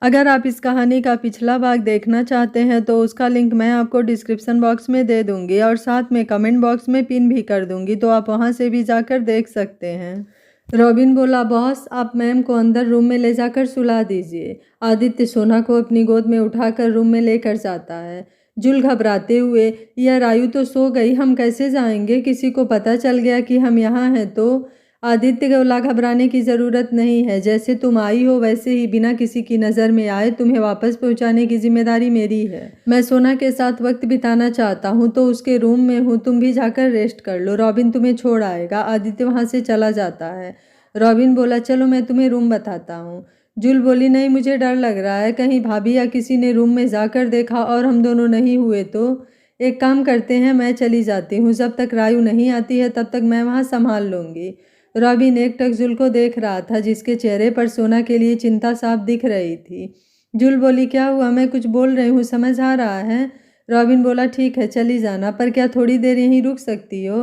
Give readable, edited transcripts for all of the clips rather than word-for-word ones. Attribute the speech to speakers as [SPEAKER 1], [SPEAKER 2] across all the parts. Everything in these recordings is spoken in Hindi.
[SPEAKER 1] अगर आप इस कहानी का पिछला भाग देखना चाहते हैं तो उसका लिंक मैं आपको डिस्क्रिप्शन बॉक्स में दे दूंगी और साथ में कमेंट बॉक्स में पिन भी कर दूंगी, तो आप वहां से भी जाकर देख सकते हैं। रॉबिन बोला, बॉस आप मैम को अंदर रूम में ले जाकर सुला दीजिए। आदित्य सोना को अपनी गोद में उठाकर रूम में लेकर जाता है। जुल घबराते हुए, यह रायु तो सो गई, हम कैसे जाएंगे, किसी को पता चल गया कि हम यहाँ हैं तो। आदित्य बोला, घबराने की ज़रूरत नहीं है, जैसे तुम आई हो वैसे ही बिना किसी की नज़र में आए तुम्हें वापस पहुंचाने की जिम्मेदारी मेरी है। मैं सोना के साथ वक्त बिताना चाहता हूं तो उसके रूम में हूं, तुम भी जाकर रेस्ट कर लो, रॉबिन तुम्हें छोड़ आएगा। आदित्य वहां से चला जाता है। रॉबिन बोला, चलो मैं तुम्हें रूम बताता हूँ। जुल बोली, नहीं मुझे डर लग रहा है, कहीं भाभी या किसी ने रूम में जाकर देखा और हम दोनों नहीं हुए तो। एक काम करते हैं, मैं चली जाती हूँ, जब तक रायु नहीं आती है तब तक मैं वहाँ संभाल लूँगी। रॉबिन एकटक जुल को देख रहा था, जिसके चेहरे पर सोना के लिए चिंता साफ दिख रही थी। जुल बोली, क्या हुआ, मैं कुछ बोल रही हूँ समझ आ रहा है। रॉबिन बोला, ठीक है चली जाना, पर क्या थोड़ी देर यहीं रुक सकती हो।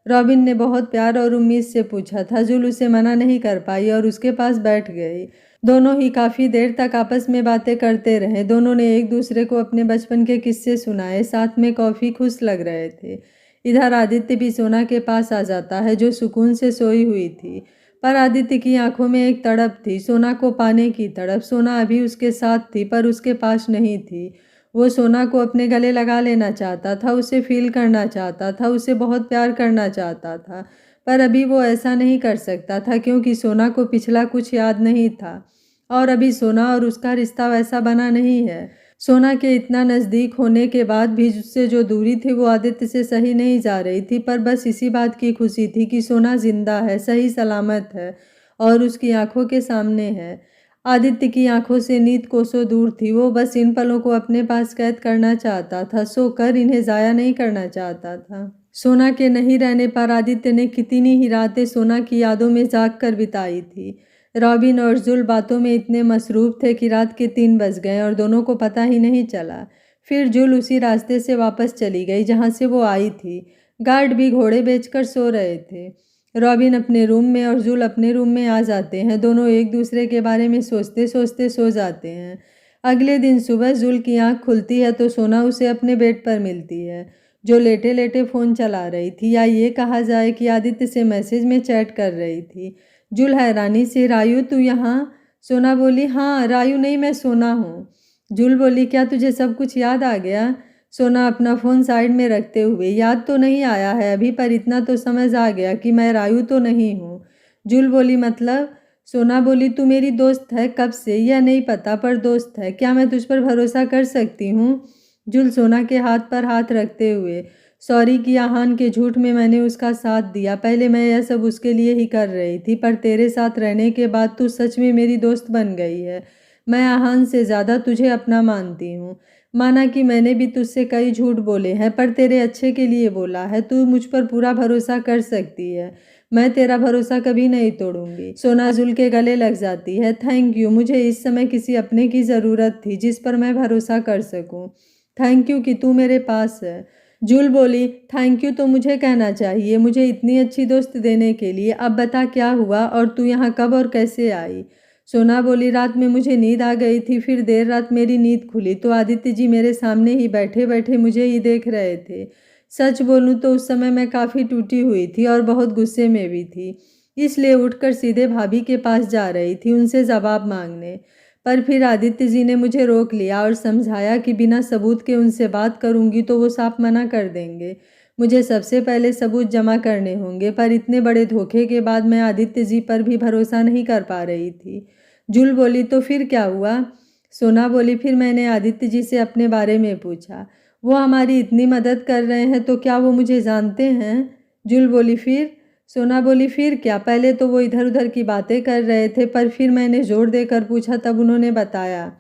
[SPEAKER 1] रॉबिन ने बहुत प्यार और उम्मीद से पूछा था। जुल उसे मना नहीं कर पाई और उसके पास बैठ गई। दोनों ही काफ़ी देर तक आपस में बातें करते रहे। दोनों ने एक दूसरे को अपने बचपन के किस्से सुनाए, साथ में कॉफ़ी, खुश लग रहे थे। इधर आदित्य भी सोना के पास आ जाता है, जो सुकून से सोई हुई थी। पर आदित्य की आंखों में एक तड़प थी, सोना को पाने की तड़प। सोना अभी उसके साथ थी पर उसके पास नहीं थी। वो सोना को अपने गले लगा लेना चाहता था, उसे फील करना चाहता था, उसे बहुत प्यार करना चाहता था। पर अभी वो ऐसा नहीं कर सकता था क्योंकि सोना को पिछला कुछ याद नहीं था और अभी सोना और उसका रिश्ता वैसा बना नहीं है। सोना के इतना नज़दीक होने के बाद भी उससे जो दूरी थी वो आदित्य से सही नहीं जा रही थी, पर बस इसी बात की खुशी थी कि सोना जिंदा है, सही सलामत है और उसकी आंखों के सामने है। आदित्य की आंखों से नींद कोसों दूर थी। वो बस इन पलों को अपने पास कैद करना चाहता था, सोकर इन्हें ज़ाया नहीं करना चाहता था। सोना के नहीं रहने पर आदित्य ने कितनी ही रातें सोना की यादों में जाग कर बिताई थी। रॉबिन और जुल बातों में इतने मसरूफ थे कि रात के 3 बज गए और दोनों को पता ही नहीं चला। फिर जुल उसी रास्ते से वापस चली गई जहाँ से वो आई थी। गार्ड भी घोड़े बेचकर सो रहे थे। रॉबिन अपने रूम में और जुल अपने रूम में आ जाते हैं। दोनों एक दूसरे के बारे में सोचते सोचते सो जाते हैं। अगले दिन सुबह जुल की आंख खुलती है तो सोना उसे अपने बेड पर मिलती है, जो लेटे लेटे फ़ोन चला रही थी, या ये कहा जाए कि आदित्य से मैसेज में चैट कर रही थी। जुल हैरानी से, रायु तू यहाँ? सोना बोली, हाँ रायु नहीं, मैं सोना हूँ। जुल बोली, क्या तुझे सब कुछ याद आ गया? सोना अपना फ़ोन साइड में रखते हुए, याद तो नहीं आया है अभी, पर इतना तो समझ आ गया कि मैं रायु तो नहीं हूँ। जुल बोली, मतलब? सोना बोली, तू मेरी दोस्त है। कब से यह नहीं पता, पर दोस्त है। क्या मैं तुझ पर भरोसा कर सकती हूँ? जुल सोना के हाथ पर हाथ रखते हुए, सॉरी कि आहान के झूठ में मैंने उसका साथ दिया। पहले मैं यह सब उसके लिए ही कर रही थी, पर तेरे साथ रहने के बाद तू सच में मेरी दोस्त बन गई है। मैं आहान से ज़्यादा तुझे अपना मानती हूँ। माना कि मैंने भी तुझसे कई झूठ बोले हैं, पर तेरे अच्छे के लिए बोला है। तू मुझ पर पूरा भरोसा कर सकती है, मैं तेरा भरोसा कभी नहीं तोड़ूंगी। सोना जुल के गले लग जाती है। थैंक यू, मुझे इस समय किसी अपने की ज़रूरत थी जिस पर मैं भरोसा कर सकूं। थैंक यू कि तू मेरे पास है। जुल बोली, थैंक यू तो मुझे कहना चाहिए, मुझे इतनी अच्छी दोस्त देने के लिए। अब बता क्या हुआ और तू यहाँ कब और कैसे आई? सोना बोली, रात में मुझे नींद आ गई थी, फिर देर रात मेरी नींद खुली तो आदित्य जी मेरे सामने ही बैठे बैठे मुझे ही देख रहे थे। सच बोलूं तो उस समय मैं काफ़ी टूटी हुई थी और बहुत गुस्से में भी थी, इसलिए उठकर सीधे भाभी के पास जा रही थी उनसे जवाब मांगने। पर फिर आदित्य जी ने मुझे रोक लिया और समझाया कि बिना सबूत के उनसे बात करूंगी तो वो साफ मना कर देंगे। मुझे सबसे पहले सबूत जमा करने होंगे, पर इतने बड़े धोखे के बाद मैं आदित्य जी पर भी भरोसा नहीं कर पा रही थी। जुल बोली, तो फिर क्या हुआ? सोना बोली, फिर मैंने आदित्य जी से अपने बारे में पूछा। वो हमारी इतनी मदद कर रहे हैं तो क्या वो मुझे जानते हैं? जुल बोली, फिर? सोना बोली, फिर क्या, पहले तो वो इधर उधर की बातें कर रहे थे, पर फिर मैंने जोर देकर पूछा तब उन्होंने बताया।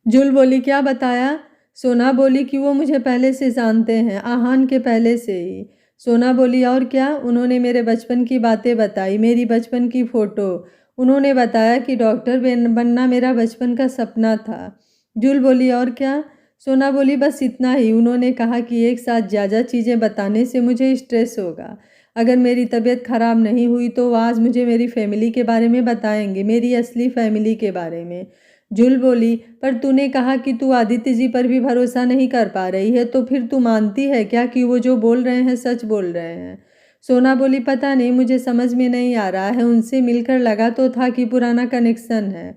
[SPEAKER 1] जुल बोली, क्या बताया? सोना बोली कि वो मुझे पहले से जानते हैं, आहान के पहले से ही। सोना बोली, और क्या? उन्होंने मेरे बचपन की बातें बताई, मेरी बचपन की फ़ोटो। उन्होंने बताया कि डॉक्टर बनना मेरा बचपन का सपना था। जुल बोली, और क्या? सोना बोली, बस इतना ही। उन्होंने कहा कि एक साथ ज़्यादा चीज़ें बताने से मुझे स्ट्रेस होगा। अगर मेरी तबीयत ख़राब नहीं हुई तो वो आज मुझे मेरी फैमिली के बारे में बताएंगे, मेरी असली फैमिली के बारे में। जुल बोली, पर तूने कहा कि तू आदित्य जी पर भी भरोसा नहीं कर पा रही है, तो फिर तू मानती है क्या कि वो जो बोल रहे हैं सच बोल रहे हैं? सोना बोली, पता नहीं, मुझे समझ में नहीं आ रहा है। उनसे मिलकर लगा तो था कि पुराना कनेक्शन है,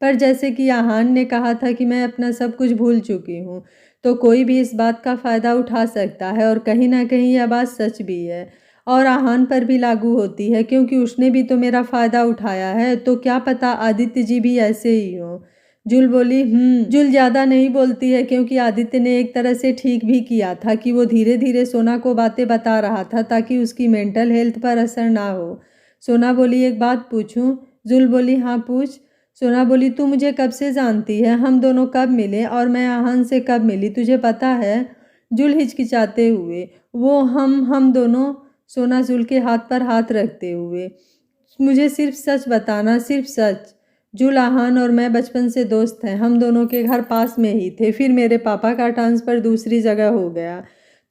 [SPEAKER 1] पर जैसे कि आहान ने कहा था कि मैं अपना सब कुछ भूल चुकी हूँ, तो कोई भी इस बात का फ़ायदा उठा सकता है, और कहीं ना कहीं यह बात सच भी है और आहान पर भी लागू होती है, क्योंकि उसने भी तो मेरा फ़ायदा उठाया है। तो क्या पता आदित्य जी भी ऐसे ही हो। जुल बोली, जुल ज़्यादा नहीं बोलती है, क्योंकि आदित्य ने एक तरह से ठीक भी किया था कि वो धीरे धीरे सोना को बातें बता रहा था, ताकि उसकी मेंटल हेल्थ पर असर ना हो। सोना बोली, एक बात पूछूं? जुल बोली, हाँ पूछ। सोना बोली, तू मुझे कब से जानती है? हम दोनों कब मिले और मैं आहान से कब मिली, तुझे पता है? जुल हिचकिचाते हुए, वो हम दोनों। सोना जुल के हाथ पर हाथ रखते हुए, मुझे सिर्फ सच बताना, सिर्फ सच। जुल, आहान और मैं बचपन से दोस्त हैं, हम दोनों के घर पास में ही थे। फिर मेरे पापा का ट्रांसफ़र दूसरी जगह हो गया,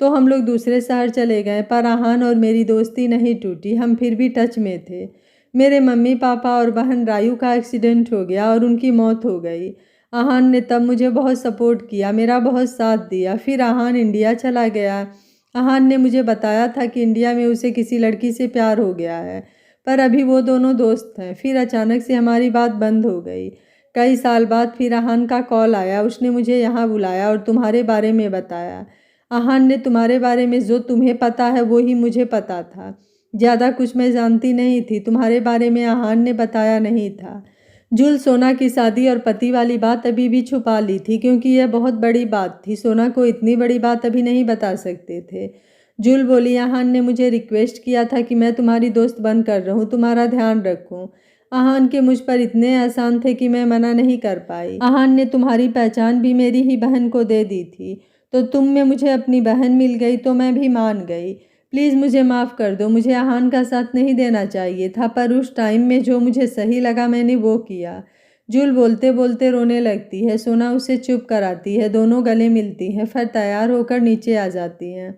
[SPEAKER 1] तो हम लोग दूसरे शहर चले गए, पर आहान और मेरी दोस्ती नहीं टूटी, हम फिर भी टच में थे। मेरे मम्मी पापा और बहन रायू का एक्सीडेंट हो गया और उनकी मौत हो गई। आहान ने तब मुझे बहुत सपोर्ट किया, मेरा बहुत साथ दिया। फिर आहान इंडिया चला गया। आहान ने मुझे बताया था कि इंडिया में उसे किसी लड़की से प्यार हो गया है, पर अभी वो दोनों दोस्त हैं। फिर अचानक से हमारी बात बंद हो गई। कई साल बाद फिर आहान का कॉल आया, उसने मुझे यहाँ बुलाया और तुम्हारे बारे में बताया। आहान ने तुम्हारे बारे में जो तुम्हें पता है वो ही मुझे पता था। ज़्यादा कुछ मैं जानती नहीं थी, तुम्हारे बारे में आहान ने बताया नहीं था। जुल, सोना की शादी और पति वाली बात अभी भी छुपा ली थी, क्योंकि यह बहुत बड़ी बात थी। सोना को इतनी बड़ी बात अभी नहीं बता सकते थे। जुल बोली, आहान ने मुझे रिक्वेस्ट किया था कि मैं तुम्हारी दोस्त बनकर रहूं, तुम्हारा ध्यान रखूं। आहान के मुझ पर इतने एहसान थे कि मैं मना नहीं कर पाई। आहान ने तुम्हारी पहचान भी मेरी ही बहन को दे दी थी, तो तुम में मुझे अपनी बहन मिल गई, तो मैं भी मान गई। प्लीज़ मुझे माफ़ कर दो, मुझे आहान का साथ नहीं देना चाहिए था, पर उस टाइम में जो मुझे सही लगा मैंने वो किया। जुल बोलते बोलते रोने लगती है। सोना उसे चुप कराती है, दोनों गले मिलती हैं, फिर तैयार होकर नीचे आ जाती हैं।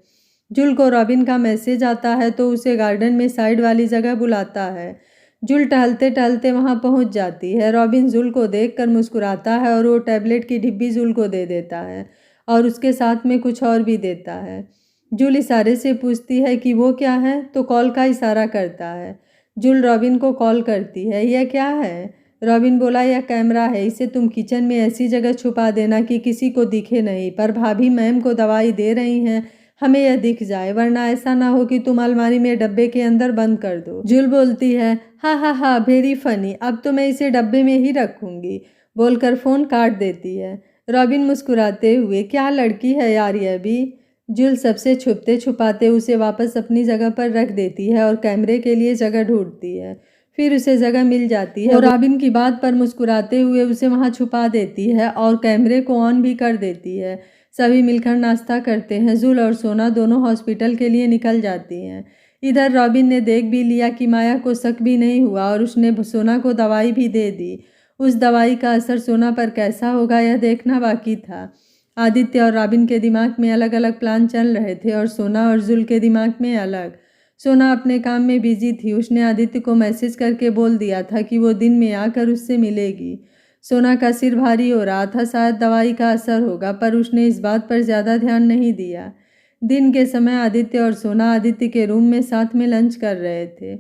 [SPEAKER 1] जुल को रॉबिन का मैसेज आता है, तो उसे गार्डन में साइड वाली जगह बुलाता है। जुल टहलते टहलते वहां पहुंच जाती है। रॉबिन जुल को देखकर मुस्कुराता है और वो टैबलेट की डिब्बी जुल को दे देता है और उसके साथ में कुछ और भी देता है। जुल इशारे से पूछती है कि वो क्या है, तो कॉल का इशारा करता है। जुल रॉबिन को कॉल करती है, यह क्या है? रॉबिन बोला, यह कैमरा है, इसे तुम किचन में ऐसी जगह छुपा देना कि किसी को दिखे नहीं, पर भाभी मैम को दवाई दे रही हैं, हमें यह दिख जाए, वरना ऐसा ना हो कि तुम अलमारी में डब्बे के अंदर बंद कर दो। जुल बोलती है, हाँ हाँ हाँ, वेरी फनी, अब तो मैं इसे डब्बे में ही रखूंगी, बोलकर फ़ोन काट देती है। रॉबिन मुस्कुराते हुए, क्या लड़की है यार यह भी। जुल सबसे छुपते छुपाते उसे वापस अपनी जगह पर रख देती है और कैमरे के लिए जगह ढूंढती है। फिर उसे जगह मिल जाती है और रॉबिन की बात पर मुस्कुराते हुए उसे वहां छुपा देती है और कैमरे को ऑन भी कर देती है। सभी मिलकर नाश्ता करते हैं। जुल और सोना दोनों हॉस्पिटल के लिए निकल जाती हैं। इधर रॉबिन ने देख भी लिया कि माया को शक भी नहीं हुआ और उसने सोना को दवाई भी दे दी। उस दवाई का असर सोना पर कैसा होगा यह देखना बाकी था। आदित्य और रॉबिन के दिमाग में अलग अलग प्लान चल रहे थे और सोना और जुल के दिमाग में अलग। सोना अपने काम में बिजी थी। उसने आदित्य को मैसेज करके बोल दिया था कि वो दिन में आकर उससे मिलेगी। सोना का सिर भारी हो रहा था, शायद दवाई का असर होगा, पर उसने इस बात पर ज़्यादा ध्यान नहीं दिया। दिन के समय आदित्य और सोना आदित्य के रूम में साथ में लंच कर रहे थे।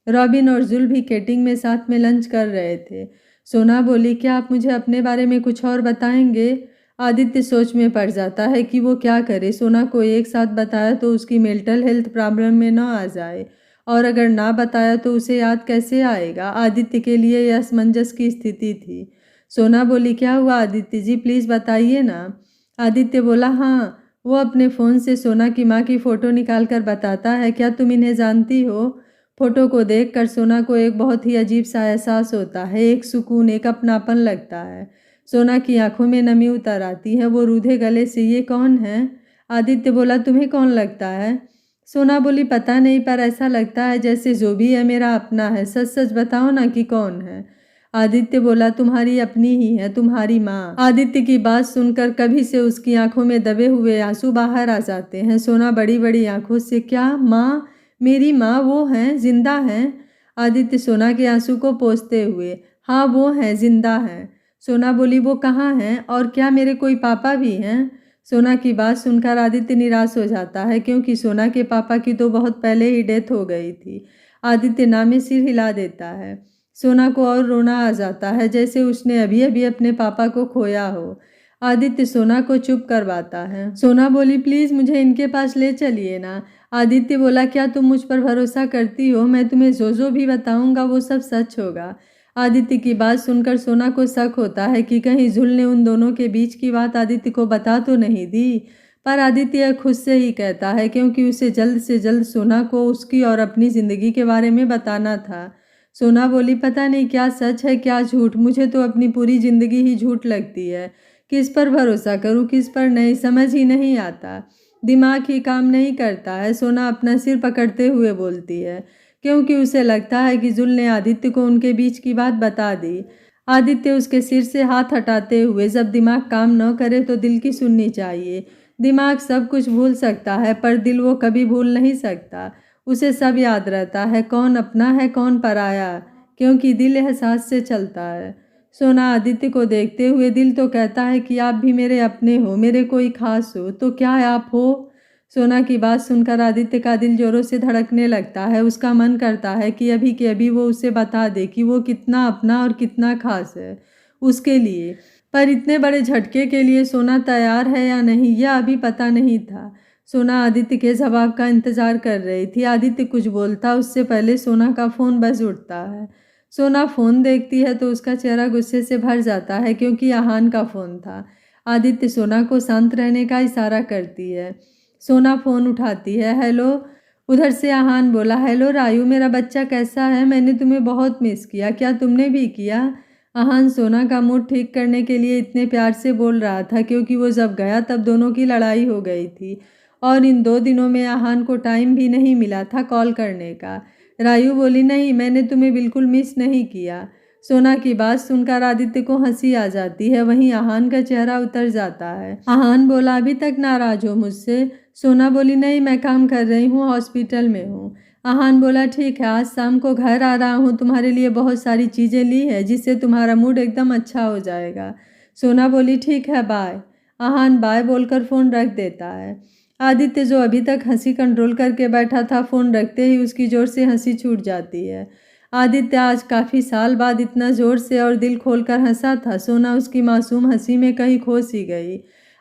[SPEAKER 1] रॉबिन और जुल भी कैटिंग में साथ में लंच कर रहे थे। सोना बोली, क्या आप मुझे अपने बारे में कुछ और बताएंगे? आदित्य सोच में पड़ जाता है कि वो क्या करे। सोना को एक साथ बताया तो उसकी मेंटल हेल्थ प्रॉब्लम में न आ जाए, और अगर ना बताया तो उसे याद कैसे आएगा। आदित्य के लिए यह असमंजस की स्थिति थी। सोना बोली, क्या हुआ आदित्य जी, प्लीज़ बताइए ना। आदित्य बोला, हाँ। वो अपने फ़ोन से सोना की माँ की फ़ोटो निकाल कर बताता है, क्या तुम इन्हें जानती हो? फ़ोटो को देखकर सोना को एक बहुत ही अजीब सा एहसास होता है, एक सुकून, एक अपनापन लगता है। सोना की आंखों में नमी उतर आती है। वो रूधे गले से, ये कौन है? आदित्य बोला, तुम्हें कौन लगता है? सोना बोली, पता नहीं, पर ऐसा लगता है जैसे जो भी है मेरा अपना है। सच सच बताओ ना कि कौन है। आदित्य बोला, तुम्हारी अपनी ही है, तुम्हारी माँ। आदित्य की बात सुनकर कभी से उसकी आंखों में दबे हुए आंसू बाहर आ जाते हैं। सोना बड़ी बड़ी आंखों से, क्या माँ? मेरी माँ वो हैं, जिंदा हैं? आदित्य सोना के आंसू को पोंछते हुए, हाँ वो हैं, जिंदा हैं। सोना बोली, वो कहाँ हैं और क्या मेरे कोई पापा भी हैं? सोना की बात सुनकर आदित्य निराश हो जाता है क्योंकि सोना के पापा की तो बहुत पहले ही डेथ हो गई थी। आदित्य ना में सिर हिला देता है। सोना को और रोना आ जाता है जैसे उसने अभी अभी अपने पापा को खोया हो। आदित्य सोना को चुप करवाता है। सोना बोली, प्लीज़ मुझे इनके पास ले चलिए ना। आदित्य बोला, क्या तुम मुझ पर भरोसा करती हो? मैं तुम्हें जो भी बताऊंगा वो सब सच होगा। आदित्य की बात सुनकर सोना को शक होता है कि कहीं झुल ने उन दोनों के बीच की बात आदित्य को बता तो नहीं दी। पर आदित्य खुद से ही कहता है क्योंकि उसे जल्द से जल्द सोना को उसकी और अपनी ज़िंदगी के बारे में बताना था। सोना बोली, पता नहीं क्या सच है क्या झूठ, मुझे तो अपनी पूरी ज़िंदगी ही झूठ लगती है। किस पर भरोसा करूं किस पर नहीं, समझ ही नहीं आता। दिमाग ही काम नहीं करता है। सोना अपना सिर पकड़ते हुए बोलती है क्योंकि उसे लगता है कि जुल ने आदित्य को उनके बीच की बात बता दी। आदित्य उसके सिर से हाथ हटाते हुए, जब दिमाग काम न करे तो दिल की सुननी चाहिए। दिमाग सब कुछ भूल सकता है पर दिल वो कभी भूल नहीं सकता। उसे सब याद रहता है, कौन अपना है कौन पराया, क्योंकि दिल एहसास से चलता है। सोना आदित्य को देखते हुए, दिल तो कहता है कि आप भी मेरे अपने हो, मेरे कोई खास हो, तो क्या आप हो? सोना की बात सुनकर आदित्य का दिल जोरों से धड़कने लगता है। उसका मन करता है कि अभी के अभी वो उसे बता दे कि वो कितना अपना और कितना खास है उसके लिए। पर इतने बड़े झटके के लिए सोना तैयार है या नहीं यह अभी पता नहीं था। सोना आदित्य के जवाब का इंतजार कर रही थी। आदित्य कुछ बोलता उससे पहले सोना का फ़ोन बज उठता है। सोना फ़ोन देखती है तो उसका चेहरा गुस्से से भर जाता है क्योंकि आहान का फ़ोन था। आदित्य सोना को शांत रहने का इशारा करती है। सोना फ़ोन उठाती है। हेलो। उधर से आहान बोला, हेलो रायू, मेरा बच्चा कैसा है? मैंने तुम्हें बहुत मिस किया, क्या तुमने भी किया? आहान सोना का मूड ठीक करने के लिए इतने प्यार से बोल रहा था क्योंकि वो जब गया तब दोनों की लड़ाई हो गई थी और इन 2 दिनों में आहान को टाइम भी नहीं मिला था कॉल करने का। रायू बोली, नहीं मैंने तुम्हें बिल्कुल मिस नहीं किया। सोना की बात सुनकर आदित्य को हंसी आ जाती है, वहीं आहान का चेहरा उतर जाता है। आहान बोला, अभी तक नाराज हो मुझसे? सोना बोली, नहीं मैं काम कर रही हूँ, हॉस्पिटल में हूँ। आहान बोला, ठीक है, आज शाम को घर आ रहा हूँ, तुम्हारे लिए बहुत सारी चीज़ें ली है जिससे तुम्हारा मूड एकदम अच्छा हो जाएगा। सोना बोली, ठीक है बाय। आहान बाय बोलकर फ़ोन रख देता है। आदित्य जो अभी तक हंसी कंट्रोल करके बैठा था, फ़ोन रखते ही उसकी ज़ोर से हंसी छूट जाती है। आदित्य आज काफ़ी साल बाद इतना ज़ोर से और दिल खोलकर हंसा था। सोना उसकी मासूम हंसी में कहीं खो सी गई।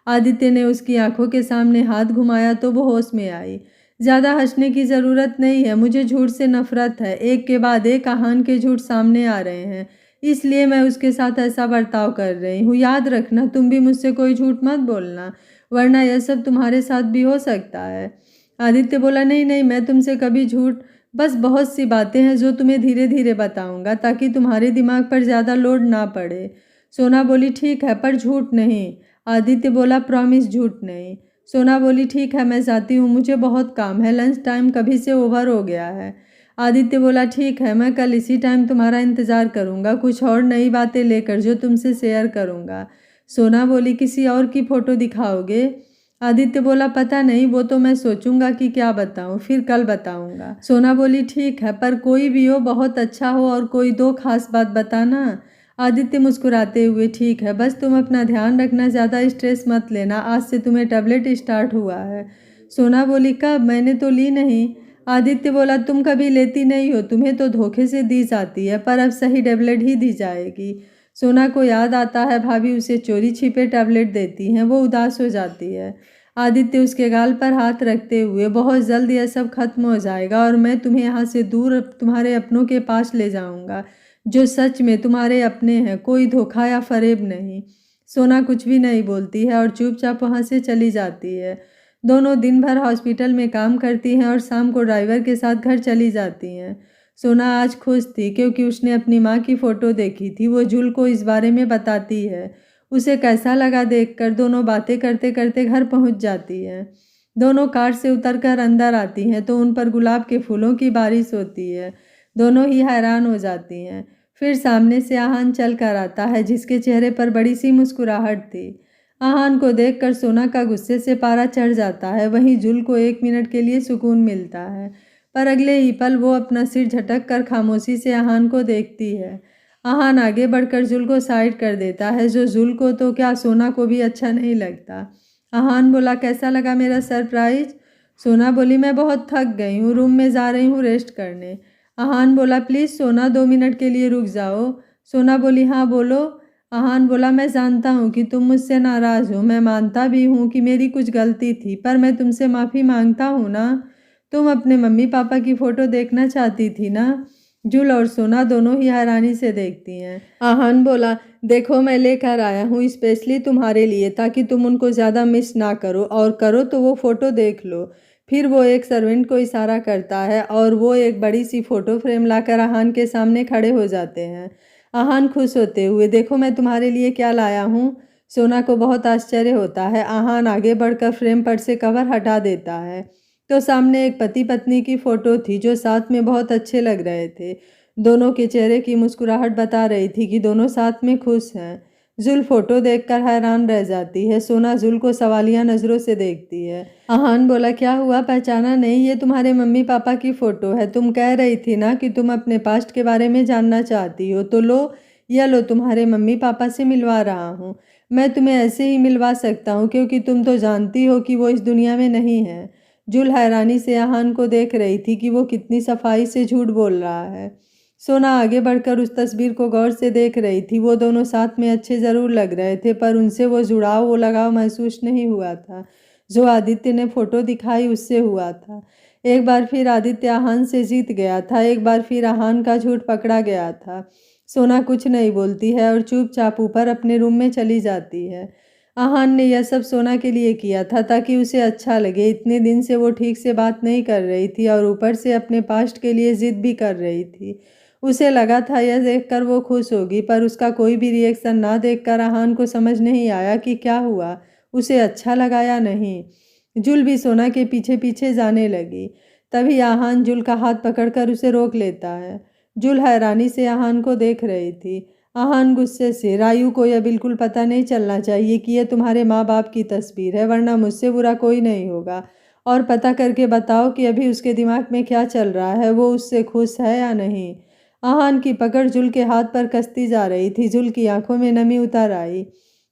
[SPEAKER 1] आदित्य ने उसकी आंखों के सामने हाथ घुमाया तो वो होश में आई। ज़्यादा हंसने की ज़रूरत नहीं है, मुझे झूठ से नफरत है। एक के बाद एक आहान के झूठ सामने आ रहे हैं, इसलिए मैं उसके साथ ऐसा बर्ताव कर रही हूँ। याद रखना, तुम भी मुझसे कोई झूठ मत बोलना, वरना यह सब तुम्हारे साथ भी हो सकता है। आदित्य बोला, नहीं नहीं, मैं तुमसे कभी झूठ, बस बहुत सी बातें हैं जो तुम्हें धीरे धीरे बताऊंगा ताकि तुम्हारे दिमाग पर ज़्यादा लोड ना पड़े। सोना बोली, ठीक है पर झूठ नहीं। आदित्य बोला, प्रॉमिस झूठ नहीं। सोना बोली, ठीक है मैं जाती हूँ, मुझे बहुत काम है, लंच टाइम कभी से ओवर हो गया है। आदित्य बोला, ठीक है, मैं कल इसी टाइम तुम्हारा इंतज़ार करूँगा, कुछ और नई बातें लेकर जो तुमसे शेयर करूँगा। सोना बोली, किसी और की फ़ोटो दिखाओगे? आदित्य बोला, पता नहीं, वो तो मैं सोचूंगा कि क्या बताऊं, फिर कल बताऊंगा। सोना बोली, ठीक है, पर कोई भी हो, बहुत अच्छा हो और कोई 2 खास बात बताना। आदित्य मुस्कुराते हुए, ठीक है, बस तुम अपना ध्यान रखना, ज़्यादा स्ट्रेस मत लेना, आज से तुम्हें टैबलेट स्टार्ट हुआ है। सोना बोली, कब? मैंने तो ली नहीं। आदित्य बोला, तुम कभी लेती नहीं हो, तुम्हें तो धोखे से दी जाती है, पर अब सही टैबलेट ही दी जाएगी। सोना को याद आता है भाभी उसे चोरी छिपे टैबलेट देती हैं, वो उदास हो जाती है। आदित्य उसके गाल पर हाथ रखते हुए, बहुत जल्द यह सब खत्म हो जाएगा और मैं तुम्हें यहाँ से दूर तुम्हारे अपनों के पास ले जाऊँगा जो सच में तुम्हारे अपने हैं, कोई धोखा या फरेब नहीं। सोना कुछ भी नहीं बोलती है और चुपचाप वहाँ से चली जाती है। दोनों दिन भर हॉस्पिटल में काम करती हैं और शाम को ड्राइवर के साथ घर चली जाती हैं। सोना आज खुश थी क्योंकि उसने अपनी माँ की फ़ोटो देखी थी। वो जुल को इस बारे में बताती है। उसे कैसा लगा देखकर। दोनों बातें करते करते घर पहुंच जाती हैं। दोनों कार से उतरकर अंदर आती हैं तो उन पर गुलाब के फूलों की बारिश होती है। दोनों ही हैरान हो जाती हैं। फिर सामने से आहान चल कर आता है जिसके चेहरे पर बड़ी सी मुस्कुराहट थी। आहान को देखकर सोना का गुस्से से पारा चढ़ जाता है। वहीं जुल को 1 मिनट के लिए सुकून मिलता है, पर अगले ही पल वो अपना सिर झटक कर खामोशी से आहान को देखती है। आहान आगे बढ़कर जुल को साइड कर देता है, जो जुल को तो क्या सोना को भी अच्छा नहीं लगता। आहान बोला, कैसा लगा मेरा सरप्राइज? सोना बोली, मैं बहुत थक गई हूँ, रूम में जा रही हूँ रेस्ट करने। आहान बोला, प्लीज़ सोना 2 मिनट के लिए रुक जाओ। सोना बोली, हाँ बोलो। आहान बोला, मैं जानता हूँ कि तुम मुझसे नाराज़ हो, मैं मानता भी हूँ कि मेरी कुछ गलती थी, पर मैं तुमसे माफ़ी मांगता हूँ ना। तुम अपने मम्मी पापा की फ़ोटो देखना चाहती थी ना। जुल और सोना दोनों ही हैरानी से देखती हैं। आहान बोला, देखो मैं लेकर आया हूँ स्पेशली तुम्हारे लिए, ताकि तुम उनको ज़्यादा मिस ना करो, और करो तो वो फ़ोटो देख लो। फिर वो एक सर्वेंट को इशारा करता है और वो एक बड़ी सी फ़ोटो फ्रेम लाकर आहान के सामने खड़े हो जाते हैं। आहान खुश होते हुए, देखो मैं तुम्हारे लिए क्या लाया हूँ। सोना को बहुत आश्चर्य होता है। आहान आगे बढ़कर फ्रेम पर से कवर हटा देता है, तो सामने एक पति पत्नी की फ़ोटो थी जो साथ में बहुत अच्छे लग रहे थे। दोनों के चेहरे की मुस्कुराहट बता रही थी कि दोनों साथ में खुश हैं। जुल फोटो देखकर हैरान रह जाती है। सोना जुल को सवालिया नज़रों से देखती है। आहान बोला, क्या हुआ, पहचाना नहीं? ये तुम्हारे मम्मी पापा की फ़ोटो है। तुम कह रही थी ना कि तुम अपने पास्ट के बारे में जानना चाहती हो, तो लो, या लो तुम्हारे मम्मी पापा से मिलवा रहा हूँ। मैं तुम्हें ऐसे ही मिलवा सकता हूँ क्योंकि तुम तो जानती हो कि वो इस दुनिया में नहीं है। जुल हैरानी से आहान को देख रही थी कि वो कितनी सफाई से झूठ बोल रहा है। सोना आगे बढ़कर उस तस्वीर को गौर से देख रही थी। वो दोनों साथ में अच्छे ज़रूर लग रहे थे, पर उनसे वो लगाव महसूस नहीं हुआ था जो आदित्य ने फ़ोटो दिखाई उससे हुआ था। एक बार फिर आदित्य आहान से जीत गया था, एक बार फिर आहान का झूठ पकड़ा गया था। सोना कुछ नहीं बोलती है और चुपचाप ऊपर अपने रूम में चली जाती है। आहान ने यह सब सोना के लिए किया था ताकि उसे अच्छा लगे। इतने दिन से वो ठीक से बात नहीं कर रही थी और ऊपर से अपने पास्ट के लिए जिद भी कर रही थी। उसे लगा था यह देखकर वो खुश होगी, पर उसका कोई भी रिएक्शन ना देखकर आहान को समझ नहीं आया कि क्या हुआ, उसे अच्छा लगा या नहीं। जुल भी सोना के पीछे पीछे जाने लगी। तभी आहान जुल का हाथ पकड़कर उसे रोक लेता है। जुल हैरानी से आहान को देख रही थी। आहान गुस्से से, रायू को यह बिल्कुल पता नहीं चलना चाहिए कि यह तुम्हारे माँ बाप की तस्वीर है, वरना मुझसे बुरा कोई नहीं होगा। और पता करके बताओ कि अभी उसके दिमाग में क्या चल रहा है, वो उससे खुश है या नहीं। आहान की पकड़ जुल के हाथ पर कसती जा रही थी। जुल की आंखों में नमी उतर आई।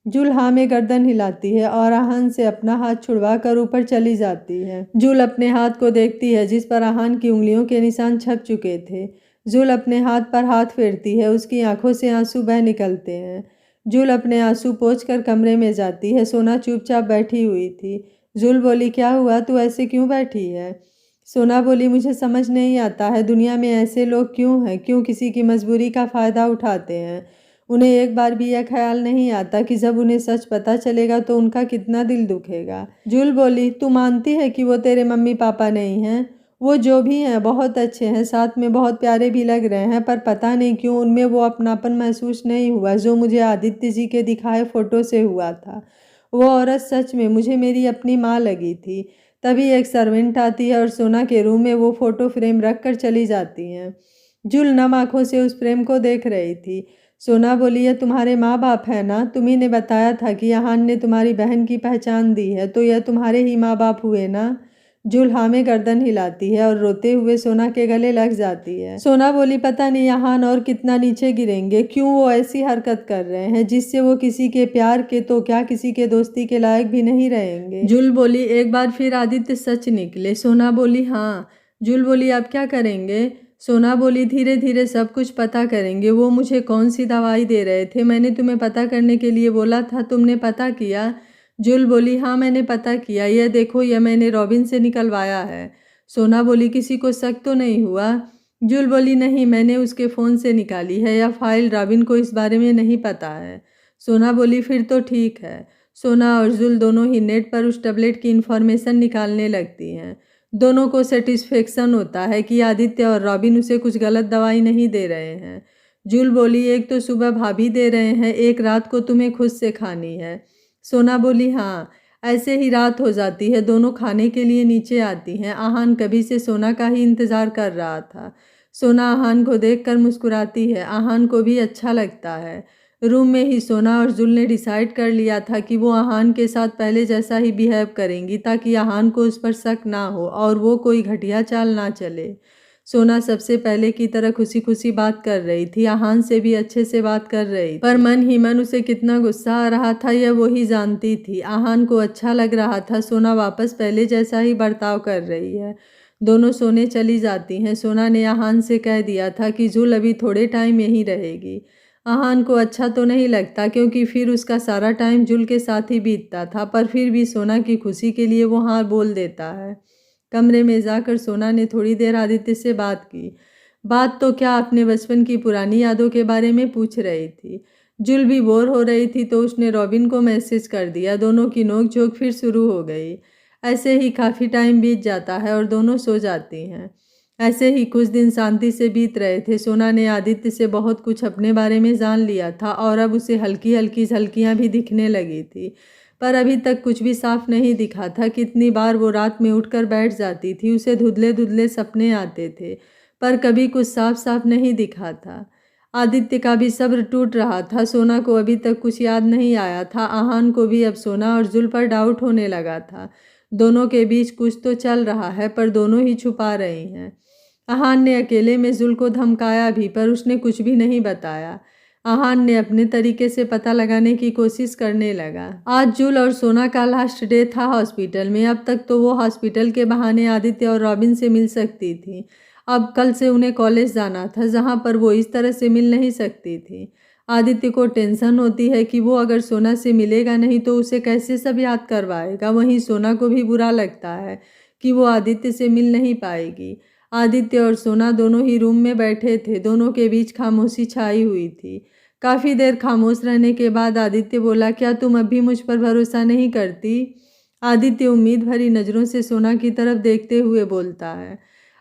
[SPEAKER 1] जुल हाँ में गर्दन हिलाती है और आहान से अपना हाथ छुड़वा कर ऊपर चली जाती है। जुल अपने हाथ को देखती है जिस पर आहान की उंगलियों के निशान छप चुके थे। जुल अपने हाथ पर हाथ फेरती है, उसकी आंखों से आंसू बह निकलते हैं। जुल अपने आंसू पोंछकर कमरे में जाती है। सोना चुपचाप बैठी हुई थी। जुल बोली, क्या हुआ, तू ऐसे क्यों बैठी है? सोना बोली, मुझे समझ नहीं आता है दुनिया में ऐसे लोग क्यों हैं, क्यों किसी की मजबूरी का फ़ायदा उठाते हैं। उन्हें एक बार भी यह ख्याल नहीं आता कि जब उन्हें सच पता चलेगा तो उनका कितना दिल दुखेगा। जुल बोली, तू मानती है कि वो तेरे मम्मी पापा नहीं हैं? वो जो भी हैं बहुत अच्छे हैं, साथ में बहुत प्यारे भी लग रहे हैं, पर पता नहीं क्यों उनमें वो अपनापन महसूस नहीं हुआ जो मुझे आदित्य जी के दिखाए फ़ोटो से हुआ था। वो औरत सच में मुझे मेरी अपनी माँ लगी थी। तभी एक सर्वेंट आती है और सोना के रूम में वो फ़ोटो फ्रेम रख कर चली जाती हैं। जुल नम आँखों से उस फ्रेम को देख रही थी। सोना बोली, यह तुम्हारे माँ बाप है ना? तुम्ही ने बताया था कि आहान ने तुम्हारी बहन की पहचान दी है, तो यह तुम्हारे ही माँ बाप हुए ना? जुल हाँ में गर्दन हिलाती है और रोते हुए सोना के गले लग जाती है। सोना बोली, पता नहीं आहान और कितना नीचे गिरेंगे, क्यों वो ऐसी हरकत कर रहे हैं जिससे वो किसी के प्यार के तो क्या किसी के दोस्ती के लायक भी नहीं रहेंगे। जुल बोली, एक बार फिर आदित्य सच निकले। सोना बोली, हाँ। जुल बोली, अब क्या करेंगे? सोना बोली, धीरे धीरे सब कुछ पता करेंगे। वो मुझे कौन सी दवाई दे रहे थे, मैंने तुम्हें पता करने के लिए बोला था, तुमने पता किया? जुल बोली, हाँ मैंने पता किया, यह देखो यह मैंने रॉबिन से निकलवाया है। सोना बोली, किसी को शक तो नहीं हुआ? जुल बोली, नहीं, मैंने उसके फ़ोन से निकाली है, यह फाइल रॉबिन को इस बारे में नहीं पता है। सोना बोली, फिर तो ठीक है। सोना और जुल दोनों ही नेट पर उस टैबलेट की इन्फॉर्मेशन निकालने लगती हैं। दोनों को सेटिस्फेक्शन होता है कि आदित्य और रॉबिन उसे कुछ गलत दवाई नहीं दे रहे हैं। जुल बोली, एक तो सुबह भाभी दे रहे हैं, एक रात को तुम्हें खुद से खानी है। सोना बोली, हाँ। ऐसे ही रात हो जाती है, दोनों खाने के लिए नीचे आती हैं। आहान कभी से सोना का ही इंतज़ार कर रहा था। सोना आहान को देखकर मुस्कुराती है। आहान को भी अच्छा लगता है। रूम में ही सोना और जुल ने डिसाइड कर लिया था कि वो आहान के साथ पहले जैसा ही बिहेव करेंगी ताकि आहान को उस पर शक ना हो और वो कोई घटिया चाल ना चले। सोना सबसे पहले की तरह खुशी खुशी बात कर रही थी, आहान से भी अच्छे से बात कर रही थी। पर मन ही मन उसे कितना गुस्सा आ रहा था यह वो ही जानती थी। आहान को अच्छा लग रहा था सोना वापस पहले जैसा ही बर्ताव कर रही है। दोनों सोने चली जाती हैं। सोना ने आहान से कह दिया था कि जुल अभी थोड़े टाइम यहीं रहेगी। आहान को अच्छा तो नहीं लगता क्योंकि फिर उसका सारा टाइम जुल के साथ ही बीतता था, पर फिर भी सोना की खुशी के लिए वो हाँ बोल देता है। कमरे में जाकर सोना ने थोड़ी देर आदित्य से बात की। बात तो क्या, अपने बचपन की पुरानी यादों के बारे में पूछ रही थी। जुल भी बोर हो रही थी तो उसने रॉबिन को मैसेज कर दिया। दोनों की नोकझोंक फिर शुरू हो गई। ऐसे ही काफ़ी टाइम बीत जाता है और दोनों सो जाती हैं। ऐसे ही कुछ दिन शांति से बीत रहे थे। सोना ने आदित्य से बहुत कुछ अपने बारे में जान लिया था और अब उसे हल्की हल्की झलकियाँ भी दिखने लगी थी, पर अभी तक कुछ भी साफ नहीं दिखा था। कितनी बार वो रात में उठकर बैठ जाती थी, उसे धुंधले धुंधले सपने आते थे, पर कभी कुछ साफ साफ नहीं दिखा था। आदित्य का भी सब्र टूट रहा था। सोना को अभी तक कुछ याद नहीं आया था। आहान को भी अब सोना और जुल पर डाउट होने लगा था। दोनों के बीच कुछ तो चल रहा है, पर दोनों ही छुपा रही हैं। आहान ने अकेले में जुल को धमकाया भी, पर उसने कुछ भी नहीं बताया। आहान ने अपने तरीके से पता लगाने की कोशिश करने लगा। आज जुल और सोना का लास्ट डे था हॉस्पिटल में। अब तक तो वो हॉस्पिटल के बहाने आदित्य और रॉबिन से मिल सकती थी। अब कल से उन्हें कॉलेज जाना था, जहाँ पर वो इस तरह से मिल नहीं सकती थी। आदित्य को टेंशन होती है कि वो अगर सोना से मिलेगा नहीं तो उसे कैसे सब याद करवाएगा। वहीं सोना को भी बुरा लगता है कि वो आदित्य से मिल नहीं पाएगी। आदित्य और सोना दोनों ही रूम में बैठे थे। दोनों के बीच खामोशी छाई हुई थी। काफ़ी देर खामोश रहने के बाद आदित्य बोला, क्या तुम अब भी मुझ पर भरोसा नहीं करती? आदित्य उम्मीद भरी नज़रों से सोना की तरफ देखते हुए बोलता है।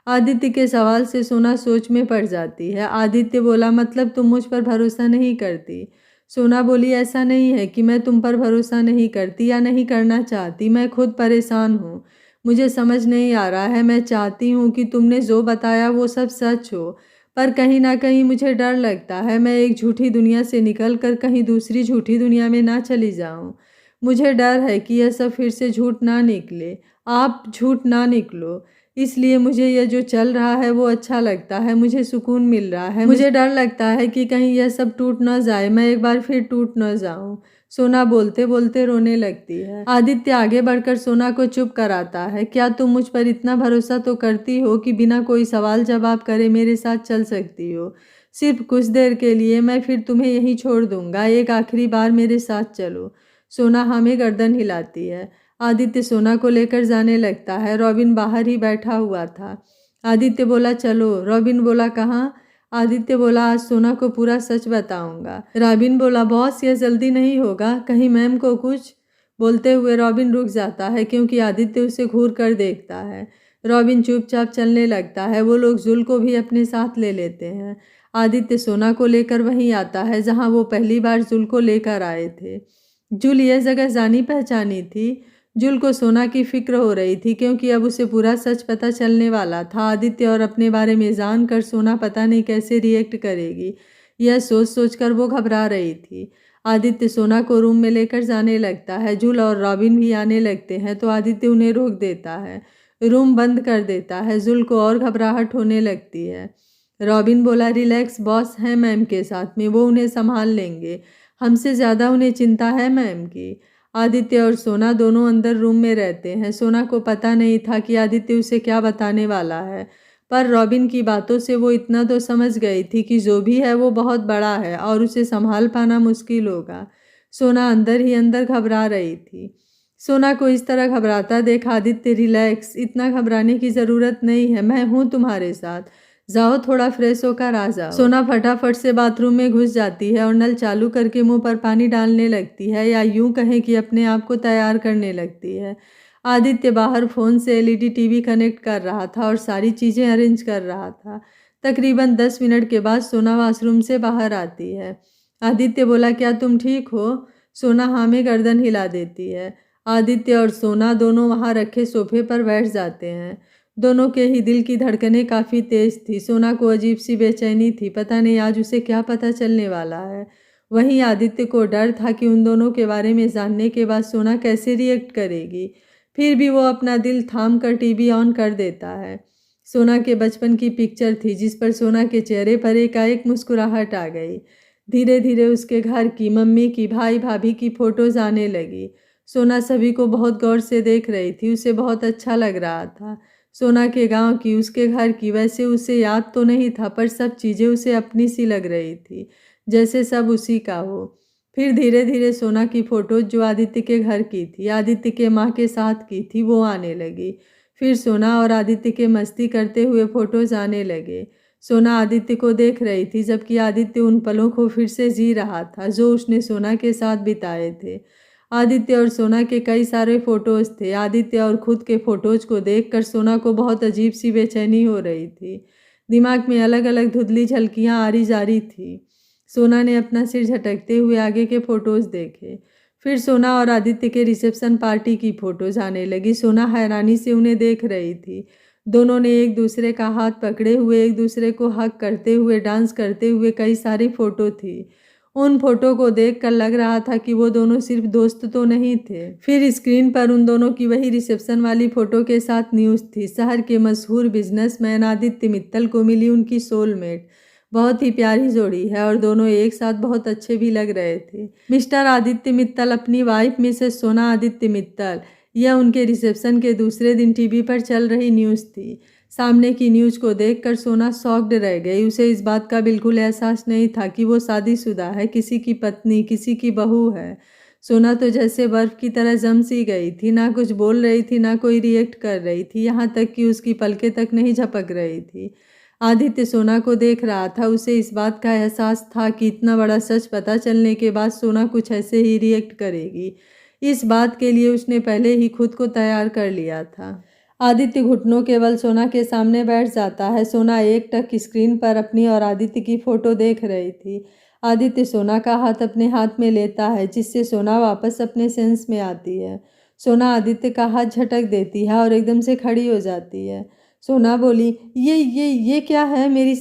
[SPEAKER 1] आदित्य के सवाल से सोना सोच में पड़ जाती है। आदित्य बोला, मतलब तुम मुझ पर भरोसा नहीं करती? सोना बोली, ऐसा नहीं है कि मैं तुम पर भरोसा नहीं करती या नहीं करना चाहती, मैं खुद परेशान हूँ। मुझे समझ नहीं आ रहा है। मैं चाहती हूँ कि तुमने जो बताया वो सब सच हो, पर कहीं ना कहीं मुझे डर लगता है मैं एक झूठी दुनिया से निकलकर कहीं दूसरी झूठी दुनिया में ना चली जाऊँ। मुझे डर है कि यह सब फिर से झूठ ना निकले, आप झूठ ना निकलो। इसलिए मुझे यह जो चल रहा है वो अच्छा लगता है, मुझे सुकून मिल रहा है। मुझे डर लगता है कि कहीं यह सब टूट ना जाए, मैं एक बार फिर टूट ना जाऊं। सोना बोलते बोलते रोने लगती है। आदित्य आगे बढ़कर सोना को चुप कराता है। क्या तुम मुझ पर इतना भरोसा तो करती हो कि बिना कोई सवाल जवाब करे मेरे साथ चल सकती हो? सिर्फ कुछ देर के लिए, मैं फिर तुम्हें यहीं छोड़ दूंगा। एक आखिरी बार मेरे साथ चलो। सोना हमें गर्दन हिलाती है। आदित्य सोना को लेकर जाने लगता है। रॉबिन बाहर ही बैठा हुआ था। आदित्य बोला, चलो। रॉबिन बोला, कहाँ? आदित्य बोला, आज सोना को पूरा सच बताऊंगा। रॉबिन बोला, बॉस ये जल्दी नहीं होगा, कहीं मैम को कुछ? बोलते हुए रॉबिन रुक जाता है क्योंकि आदित्य उसे घूर कर देखता है। रॉबिन चुपचाप चलने लगता है। वो लोग जुल को भी अपने साथ ले लेते हैं। आदित्य सोना को लेकर वहीं आता है जहाँ वो पहली बार जुल को लेकर आए थे। जुल यह जगह जानी पहचानी थी। जुल को सोना की फिक्र हो रही थी क्योंकि अब उसे पूरा सच पता चलने वाला था। आदित्य और अपने बारे में जानकर सोना पता नहीं कैसे रिएक्ट करेगी, यह सोच सोचकर वो घबरा रही थी। आदित्य सोना को रूम में लेकर जाने लगता है। जुल और रॉबिन भी आने लगते हैं तो आदित्य उन्हें रोक देता है, रूम बंद कर देता है। जुल को और घबराहट होने लगती है। रॉबिन बोला, रिलैक्स, बॉस हैं मैम के साथ में, वो उन्हें संभाल लेंगे, हमसे ज़्यादा उन्हें चिंता है मैम की। आदित्य और सोना दोनों अंदर रूम में रहते हैं। सोना को पता नहीं था कि आदित्य उसे क्या बताने वाला है, पर रॉबिन की बातों से वो इतना तो समझ गई थी कि जो भी है वो बहुत बड़ा है और उसे संभाल पाना मुश्किल होगा। सोना अंदर ही अंदर घबरा रही थी। सोना को इस तरह घबराता देख आदित्य, रिलैक्स, इतना घबराने की ज़रूरत नहीं है, मैं हूँ तुम्हारे साथ, जाओ थोड़ा फ्रेश होकर आ जाओ। सोना फटाफट से बाथरूम में घुस जाती है और नल चालू करके मुंह पर पानी डालने लगती है, या यूं कहें कि अपने आप को तैयार करने लगती है। आदित्य बाहर फ़ोन से एलईडी टीवी कनेक्ट कर रहा था और सारी चीज़ें अरेंज कर रहा था। तकरीबन 10 मिनट के बाद सोना वॉशरूम से बाहर आती है। आदित्य बोला, क्या तुम ठीक हो? सोना हाँ में गर्दन हिला देती है। आदित्य और सोना दोनों वहाँ रखे सोफे पर बैठ जाते हैं। दोनों के ही दिल की धड़कनें काफ़ी तेज थी। सोना को अजीब सी बेचैनी थी, पता नहीं आज उसे क्या पता चलने वाला है। वहीं आदित्य को डर था कि उन दोनों के बारे में जानने के बाद सोना कैसे रिएक्ट करेगी। फिर भी वो अपना दिल थाम कर टीवी ऑन कर देता है। सोना के बचपन की पिक्चर थी जिस पर सोना के चेहरे पर एकाएक मुस्कुराहट आ गई। धीरे धीरे उसके घर की, मम्मी की, भाई भाभी की फोटोज आने लगी। सोना सभी को बहुत गौर से देख रही थी, उसे बहुत अच्छा लग रहा था। सोना के गांव की, उसके घर की, वैसे उसे याद तो नहीं था पर सब चीज़ें उसे अपनी सी लग रही थी, जैसे सब उसी का हो। फिर धीरे धीरे सोना की फोटोज जो आदित्य के घर की थी, आदित्य के माँ के साथ की थी, वो आने लगी। फिर सोना और आदित्य के मस्ती करते हुए फोटोज आने लगे। सोना आदित्य को देख रही थी जबकि आदित्य उन पलों को फिर से जी रहा था जो उसने सोना के साथ बिताए थे। आदित्य और सोना के कई सारे फोटोज थे। आदित्य और खुद के फोटोज को देखकर सोना को बहुत अजीब सी बेचैनी हो रही थी। दिमाग में अलग अलग धुंधली झलकियां आ रही जा रही थी। सोना ने अपना सिर झटकते हुए आगे के फोटोज देखे। फिर सोना और आदित्य के रिसेप्शन पार्टी की फोटोज आने लगी। सोना हैरानी से उन्हें देख रही थी। दोनों ने एक दूसरे का हाथ पकड़े हुए, एक दूसरे को हग करते हुए, डांस करते हुए कई सारी फोटो थी। उन फोटो को देखकर लग रहा था कि वो दोनों सिर्फ दोस्त तो नहीं थे। फिर स्क्रीन पर उन दोनों की वही रिसेप्शन वाली फोटो के साथ न्यूज़ थी। शहर के मशहूर बिजनेसमैन आदित्य मित्तल को मिली उनकी सोलमेट। बहुत ही प्यारी जोड़ी है और दोनों एक साथ बहुत अच्छे भी लग रहे थे। मिस्टर आदित्य मित्तल अपनी वाइफ मिसेस सोना आदित्य मित्तल। यह उनके रिसेप्शन के दूसरे दिन टीवी पर चल रही न्यूज़ थी। सामने की न्यूज़ को देखकर सोना शॉक्ड रह गई। उसे इस बात का बिल्कुल एहसास नहीं था कि वो शादीशुदा है, किसी की पत्नी, किसी की बहू है। सोना तो जैसे बर्फ की तरह जम सी गई थी, ना कुछ बोल रही थी, ना कोई रिएक्ट कर रही थी, यहाँ तक कि उसकी पलकें तक नहीं झपक रही थी। आदित्य सोना को देख रहा था। उसे इस बात का एहसास था कि इतना बड़ा सच पता चलने के बाद सोना कुछ ऐसे ही रिएक्ट करेगी। इस बात के लिए उसने पहले ही खुद को तैयार कर लिया था। आदित्य घुटनों के बल सोना के सामने बैठ जाता है। सोना एकटक स्क्रीन पर अपनी और आदित्य की फोटो देख रही थी। आदित्य सोना का हाथ अपने हाथ में लेता है जिससे सोना वापस अपने सेंस में आती है। सोना आदित्य का हाथ झटक देती है और एकदम से खड़ी हो जाती है। सोना बोली, ये क्या है? मेरी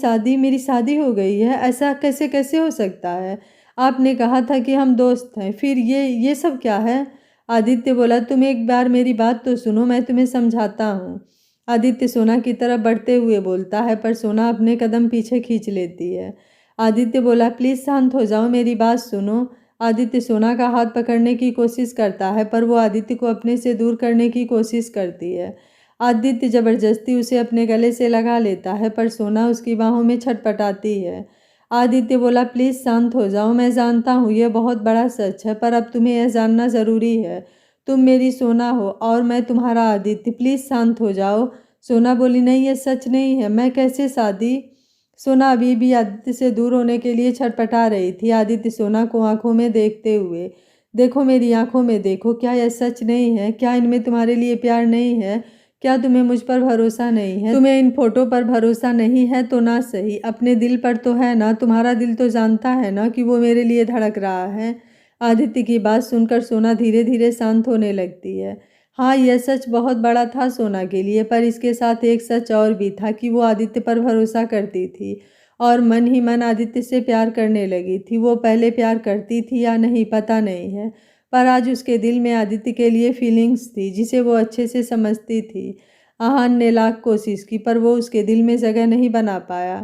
[SPEAKER 1] शादी हो गई है? ऐसा कैसे कैसे हो सकता है? आपने कहा था कि हम दोस्त हैं, फिर ये सब क्या है? आदित्य बोला, तुम एक बार मेरी बात तो सुनो, मैं तुम्हें समझाता हूँ। आदित्य सोना की तरफ बढ़ते हुए बोलता है पर सोना अपने कदम पीछे खींच लेती है। आदित्य बोला, प्लीज़ शांत हो जाओ, मेरी बात सुनो। आदित्य सोना का हाथ पकड़ने की कोशिश करता है पर वो आदित्य को अपने से दूर करने की कोशिश करती है। आदित्य जबरदस्ती उसे अपने गले से लगा लेता है पर सोना उसकी बाहों में छटपटाती है। आदित्य बोला, प्लीज़ शांत हो जाओ, मैं जानता हूँ यह बहुत बड़ा सच है पर अब तुम्हें यह जानना ज़रूरी है। तुम मेरी सोना हो और मैं तुम्हारा आदित्य, प्लीज़ शांत हो जाओ। सोना बोली, नहीं ये सच नहीं है, मैं कैसे शादी? सोना अभी भी आदित्य से दूर होने के लिए छटपटा रही थी। आदित्य सोना को आंखों में देखते हुए, देखो मेरी आंखों में देखो, क्या यह सच नहीं है? क्या इनमें तुम्हारे लिए प्यार नहीं है? क्या तुम्हें मुझ पर भरोसा नहीं है? तुम्हें इन फोटो पर भरोसा नहीं है तो ना सही, अपने दिल पर तो है ना? तुम्हारा दिल तो जानता है ना कि वो मेरे लिए धड़क रहा है। आदित्य की बात सुनकर सोना धीरे धीरे शांत होने लगती है। हाँ, यह सच बहुत बड़ा था सोना के लिए, पर इसके साथ एक सच और भी था कि वो आदित्य पर भरोसा करती थी और मन ही मन आदित्य से प्यार करने लगी थी। वो पहले प्यार करती थी या नहीं पता नहीं है, पर आज उसके दिल में आदित्य के लिए फीलिंग्स थी जिसे वो अच्छे से समझती थी। आहान ने लाख कोशिश की पर वो उसके दिल में जगह नहीं बना पाया।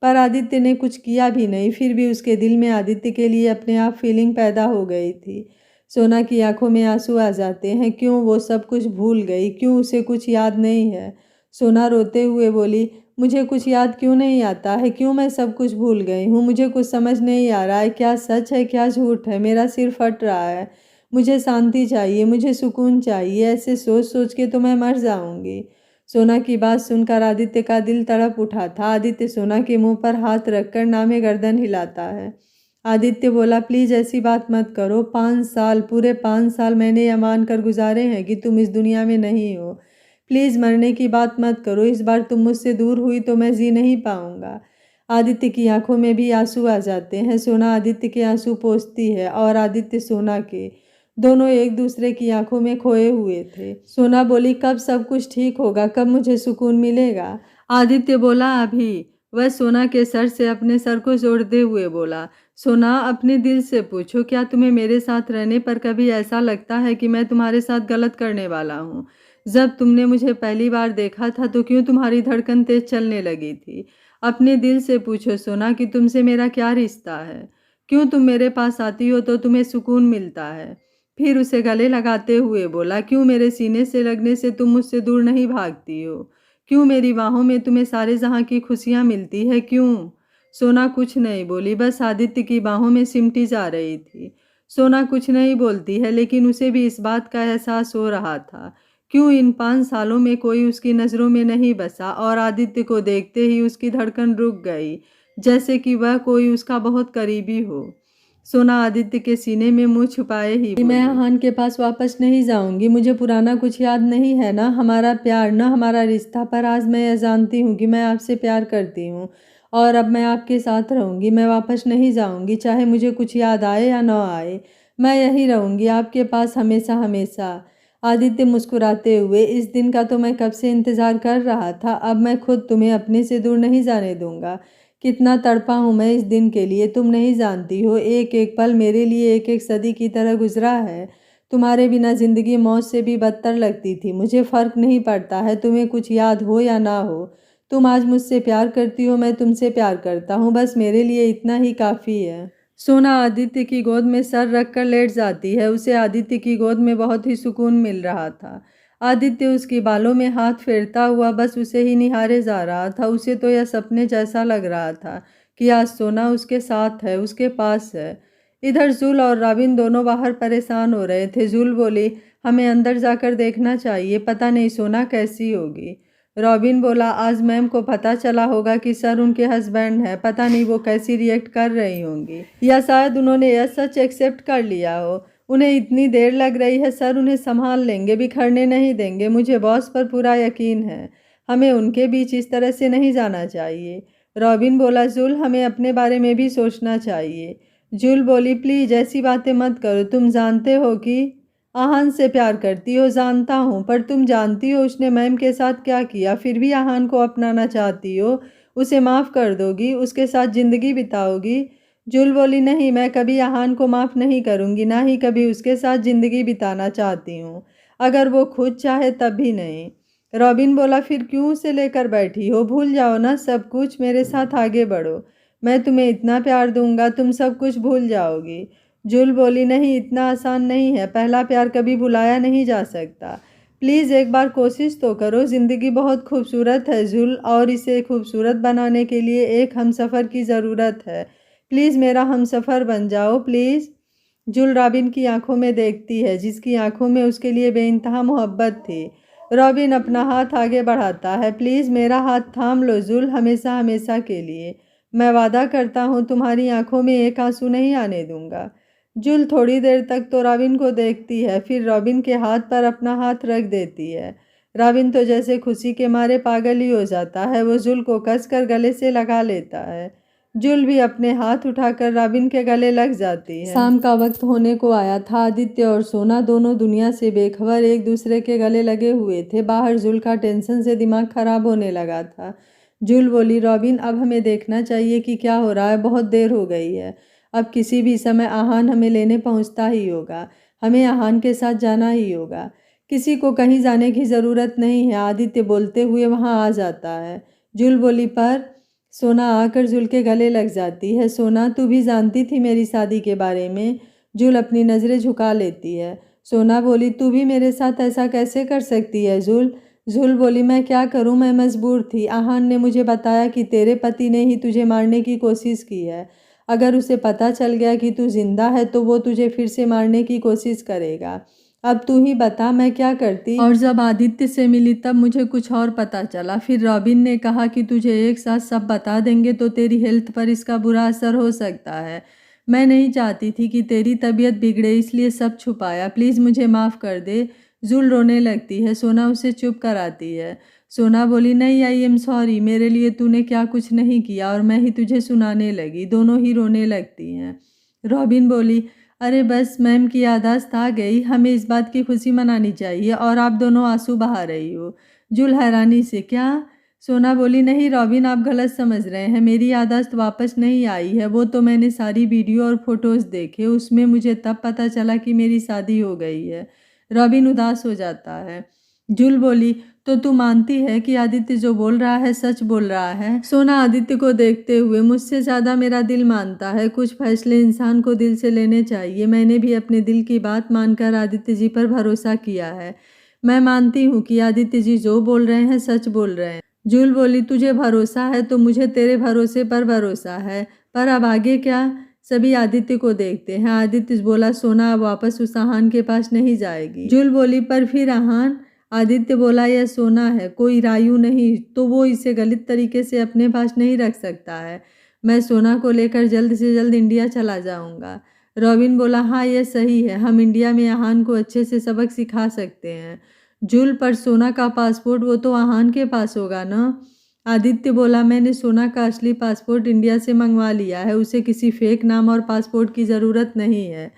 [SPEAKER 1] पर आदित्य ने कुछ किया भी नहीं, फिर भी उसके दिल में आदित्य के लिए अपने आप फीलिंग पैदा हो गई थी। सोना की आंखों में आंसू आ जाते हैं। क्यों वो सब कुछ भूल गई? क्यों उसे कुछ याद नहीं है? सोना रोते हुए बोली, मुझे कुछ याद क्यों नहीं आता है? क्यों मैं सब कुछ भूल गई हूँ? मुझे कुछ समझ नहीं आ रहा है, क्या सच है क्या झूठ है? मेरा सिर फट रहा है। मुझे शांति चाहिए, मुझे सुकून चाहिए। ऐसे सोच सोच के तो मैं मर जाऊंगी। सोना की बात सुनकर आदित्य का दिल तड़प उठा था। आदित्य सोना के मुंह पर हाथ रखकर नामे गर्दन हिलाता है। आदित्य बोला, प्लीज़ ऐसी बात मत करो। 5 साल, पूरे 5 साल मैंने यह मान कर गुजारे हैं कि तुम इस दुनिया में नहीं हो। प्लीज़ मरने की बात मत करो। इस बार तुम मुझसे दूर हुई तो मैं जी नहीं पाऊंगा। आदित्य की आंखों में भी आंसू आ जाते हैं। सोना आदित्य के आंसू पोंछती है और आदित्य सोना के। दोनों एक दूसरे की आंखों में खोए हुए थे। सोना बोली, कब सब कुछ ठीक होगा? कब मुझे सुकून मिलेगा? आदित्य बोला, अभी। वह सोना के सर से अपने सर को जोड़ते हुए बोला, सोना अपने दिल से पूछो, क्या तुम्हें मेरे साथ रहने पर कभी ऐसा लगता है कि मैं तुम्हारे साथ गलत करने वाला हूँ? जब तुमने मुझे पहली बार देखा था तो क्यों तुम्हारी धड़कन तेज चलने लगी थी? अपने दिल से पूछो सोना कि तुमसे मेरा क्या रिश्ता है? क्यों तुम मेरे पास आती हो तो तुम्हें सुकून मिलता है? फिर उसे गले लगाते हुए बोला, क्यों मेरे सीने से लगने से तुम मुझसे दूर नहीं भागती हो? क्यों मेरी बाहों में तुम्हें सारे जहां की खुशियां मिलती है? क्यों? सोना कुछ नहीं बोली, बस आदित्य की बाहों में सिमटी जा रही थी। सोना कुछ नहीं बोलती है, लेकिन उसे भी इस बात का एहसास हो रहा था। क्यों इन 5 सालों में कोई उसकी नज़रों में नहीं बसा और आदित्य को देखते ही उसकी धड़कन रुक गई, जैसे कि वह कोई उसका बहुत करीबी हो। सोना आदित्य के सीने में मुंह छुपाए ही बोली, मैं आहान के पास वापस नहीं जाऊंगी। मुझे पुराना कुछ याद नहीं है, ना हमारा प्यार, ना हमारा रिश्ता, पर आज मैं यह जानती हूँ कि मैं आपसे प्यार करती हूँ और अब मैं आपके साथ रहूंगी। मैं वापस नहीं जाऊंगी, चाहे मुझे कुछ याद आए या न आए। मैं यहीं रहूंगी आपके पास हमेशा हमेशा। आदित्य मुस्कुराते हुए, इस दिन का तो मैं कब से इंतजार कर रहा था। अब मैं खुद तुम्हें अपने से दूर नहीं जाने दूंगा। कितना तड़पा हूं मैं इस दिन के लिए, तुम नहीं जानती हो। एक एक पल मेरे लिए एक एक सदी की तरह गुजरा है। तुम्हारे बिना जिंदगी मौत से भी बदतर लगती थी। मुझे फर्क नहीं पड़ता है तुम्हें कुछ याद हो या ना हो। तुम आज मुझसे प्यार करती हो, मैं तुमसे प्यार करता हूँ, बस मेरे लिए इतना ही काफ़ी है। सोना आदित्य की गोद में सर रखकर लेट जाती है। उसे आदित्य की गोद में बहुत ही सुकून मिल रहा था। आदित्य उसकी बालों में हाथ फेरता हुआ बस उसे ही निहारे जा रहा था। उसे तो यह सपने जैसा लग रहा था कि आज सोना उसके साथ है, उसके पास है। इधर जुल और रॉबिन दोनों बाहर परेशान हो रहे थे। जुल बोली, हमें अंदर जाकर देखना चाहिए, पता नहीं सोना कैसी होगी। रॉबिन बोला, आज मैम को पता चला होगा कि सर उनके हस्बैंड हैं, पता नहीं वो कैसी रिएक्ट कर रही होंगी, या शायद उन्होंने यह सच एक्सेप्ट कर लिया हो। उन्हें इतनी देर लग रही है, सर उन्हें संभाल लेंगे, बिखरने नहीं देंगे। मुझे बॉस पर पूरा यकीन है। हमें उनके बीच इस तरह से नहीं जाना चाहिए। रॉबिन बोला, जुल हमें अपने बारे में भी सोचना चाहिए। जुल बोली, प्लीज ऐसी बातें मत करो। तुम जानते हो कि आहान से प्यार करती हो, जानता हूँ, पर तुम जानती हो उसने मैम के साथ क्या किया, फिर भी आहान को अपनाना चाहती हो। उसे माफ़ कर दोगी, उसके साथ ज़िंदगी बिताओगी? जुल बोली, नहीं, मैं कभी आहान को माफ़ नहीं करूँगी, ना ही कभी उसके साथ ज़िंदगी बिताना चाहती हूँ। अगर वो खुद चाहे तब भी नहीं। रॉबिन बोला, फिर क्यों उसे लेकर बैठी हो? भूल जाओ ना सब कुछ, मेरे साथ आगे बढ़ो। मैं तुम्हें इतना प्यार दूंगा, तुम सब कुछ भूल जाओगी। जुल बोली, नहीं, इतना आसान नहीं है। पहला प्यार कभी भुलाया नहीं जा सकता। प्लीज़ एक बार कोशिश तो करो। ज़िंदगी बहुत खूबसूरत है जुल, और इसे खूबसूरत बनाने के लिए एक हमसफ़र की ज़रूरत है। प्लीज़ मेरा हमसफ़र बन जाओ, प्लीज़। जुल रॉबिन की आंखों में देखती है, जिसकी आंखों में उसके लिए बेइंतहा मोहब्बत थी। रॉबिन अपना हाथ आगे बढ़ाता है, प्लीज़ मेरा हाथ थाम लो जुल, हमेशा हमेशा के लिए। मैं वादा करता हूँ तुम्हारी आंखों में एक आंसू नहीं आने दूंगा। जुल थोड़ी देर तक तो रॉबिन को देखती है, फिर रॉबिन के हाथ पर अपना हाथ रख देती है। रॉबिन तो जैसे खुशी के मारे पागल ही हो जाता है। वो जुल को कसकर गले से लगा लेता है। जुल भी अपने हाथ उठाकर रॉबिन के गले लग जाती है। शाम का वक्त होने को आया था। आदित्य और सोना दोनों दुनिया से बेखबर एक दूसरे के गले लगे हुए थे। बाहर जुल का टेंशन से दिमाग खराब होने लगा था। जुल बोली, रॉबिन अब हमें देखना चाहिए कि क्या हो रहा है, बहुत देर हो गई है। अब किसी भी समय आहान हमें लेने पहुंचता ही होगा। हमें आहान के साथ जाना ही होगा। किसी को कहीं जाने की ज़रूरत नहीं है। आदित्य बोलते हुए वहां आ जाता है। जुल बोली, पर सोना आकर जुल के गले लग जाती है। सोना, तू भी जानती थी मेरी शादी के बारे में? जुल अपनी नज़रें झुका लेती है। सोना बोली, तू भी मेरे साथ ऐसा कैसे कर सकती है जुल? जुल बोली, मैं क्या करूं, मैं मजबूर थी। आहान ने मुझे बताया कि तेरे पति ने ही तुझे मारने की कोशिश की है। अगर उसे पता चल गया कि तू जिंदा है तो वो तुझे फिर से मारने की कोशिश करेगा। अब तू ही बता मैं क्या करती। और जब आदित्य से मिली तब मुझे कुछ और पता चला। फिर रॉबिन ने कहा कि तुझे एक साथ सब बता देंगे तो तेरी हेल्थ पर इसका बुरा असर हो सकता है। मैं नहीं चाहती थी कि तेरी तबीयत बिगड़े, इसलिए सब छुपाया। प्लीज़ मुझे माफ़ कर दे। जुल रोने लगती है। सोना उसे चुप कराती है। सोना बोली, नहीं, आई एम सॉरी, मेरे लिए तूने क्या कुछ नहीं किया और मैं ही तुझे सुनाने लगी। दोनों ही रोने लगती हैं। रॉबिन बोली, अरे बस, मैम की याददाश्त आ गई, हमें इस बात की खुशी मनानी चाहिए और आप दोनों आंसू बहा रही हो। जुल हैरानी से, क्या? सोना बोली, नहीं रॉबिन, आप गलत समझ रहे हैं। मेरी याददाश्त वापस नहीं आई है। वो तो मैंने सारी वीडियो और फोटोज़ देखे, उसमें मुझे तब पता चला कि मेरी शादी हो गई है। रॉबिन उदास हो जाता है। जुल बोली, तो तू मानती है कि आदित्य जो बोल रहा है सच बोल रहा है? सोना आदित्य को देखते हुए, मुझसे ज़्यादा मेरा दिल मानता है। कुछ फैसले इंसान को दिल से लेने चाहिए। मैंने भी अपने दिल की बात मानकर आदित्य जी पर भरोसा किया है। मैं मानती हूँ कि आदित्य जी जो बोल रहे हैं सच बोल रहे हैं। जुल बोली, तुझे भरोसा है तो मुझे तेरे भरोसे पर भरोसा है, पर अब आगे क्या? सभी आदित्य को देखते हैं। आदित्य बोला, सोना अब वापस उस आहान के पास नहीं जाएगी। जुल बोली, पर फिर आहान? आदित्य बोला, यह सोना है, कोई रायु नहीं, तो वो इसे गलत तरीके से अपने पास नहीं रख सकता है। मैं सोना को लेकर जल्द से जल्द इंडिया चला जाऊंगा। रॉबिन बोला, हाँ यह सही है, हम इंडिया में आहान को अच्छे से सबक सिखा सकते हैं। जुल, पर सोना का पासपोर्ट वो तो आहान के पास होगा ना? आदित्य बोला, मैंने सोना का असली पासपोर्ट इंडिया से मंगवा लिया है, उसे किसी फेक नाम और पासपोर्ट की ज़रूरत नहीं है।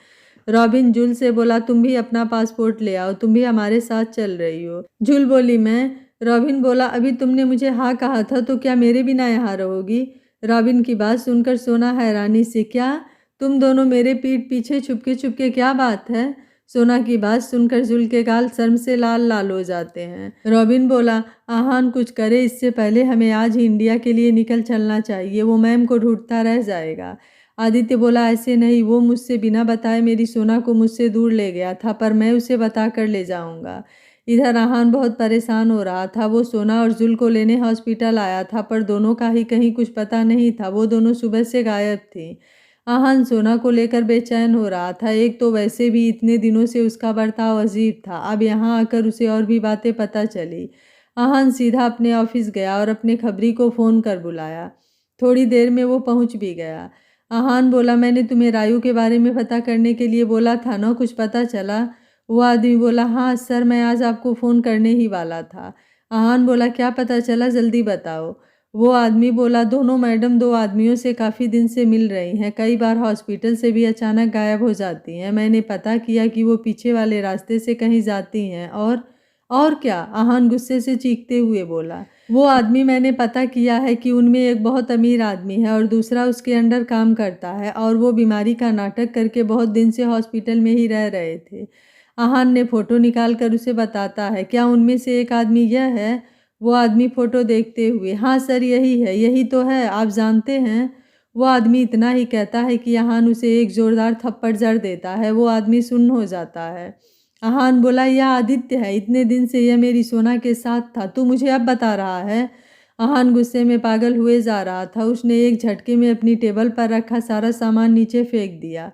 [SPEAKER 1] रॉबिन जुल से बोला, तुम भी अपना पासपोर्ट ले आओ, तुम भी हमारे साथ चल रही हो। जुल बोली, मैं? रॉबिन बोला, अभी तुमने मुझे हाँ कहा था, तो क्या मेरे बिना यहाँ रहोगी? रॉबिन की बात सुनकर सोना हैरानी से, क्या तुम दोनों मेरे पीठ पीछे छुपके क्या बात है? सोना की बात सुनकर जुल के गाल शर्म से लाल लाल हो जाते हैं। रॉबिन बोला, आहान कुछ करे इससे पहले हमें आज ही इंडिया के लिए निकल चलना चाहिए, वो मैम को ढूंढता रह जाएगा। आदित्य बोला, ऐसे नहीं, वो मुझसे बिना बताए मेरी सोना को मुझसे दूर ले गया था, पर मैं उसे बता कर ले जाऊंगा। इधर आहान बहुत परेशान हो रहा था। वो सोना और जुल को लेने हॉस्पिटल आया था, पर दोनों का ही कहीं कुछ पता नहीं था। वो दोनों सुबह से गायब थी। आहान सोना को लेकर बेचैन हो रहा था। एक तो वैसे भी इतने दिनों से उसका बर्ताव अजीब था, अब यहाँ आकर उसे और भी बातें पता चली। आहान सीधा अपने ऑफिस गया और अपने खबरी को फ़ोन कर बुलाया। थोड़ी देर में वो पहुँच भी गया। आहान बोला, मैंने तुम्हें रायु के बारे में पता करने के लिए बोला था ना, कुछ पता चला? वो आदमी बोला, हाँ सर, मैं आज आपको फ़ोन करने ही वाला था। आहान बोला, क्या पता चला, जल्दी बताओ। वो आदमी बोला, दोनों मैडम दो आदमियों से काफ़ी दिन से मिल रही हैं, कई बार हॉस्पिटल से भी अचानक गायब हो जाती हैं। मैंने पता किया कि वो पीछे वाले रास्ते से कहीं जाती हैं। और क्या? आहान गुस्से से चीखते हुए बोला। वो आदमी, मैंने पता किया है कि उनमें एक बहुत अमीर आदमी है और दूसरा उसके अंडर काम करता है, और वो बीमारी का नाटक करके बहुत दिन से हॉस्पिटल में ही रह रहे थे। आहान ने फ़ोटो निकाल कर उसे बताता है, क्या उनमें से एक आदमी यह है? वो आदमी फ़ोटो देखते हुए, हाँ सर, यही है, यही तो है, आप जानते हैं। वो आदमी इतना ही कहता है कि आहान उसे एक ज़ोरदार थप्पड़ जड़ देता है। वो आदमी सुन्न हो जाता है। आहान बोला, यह आदित्य है, इतने दिन से यह मेरी सोना के साथ था, तू मुझे अब बता रहा है? आहान गुस्से में पागल हुए जा रहा था। उसने एक झटके में अपनी टेबल पर रखा सारा सामान नीचे फेंक दिया।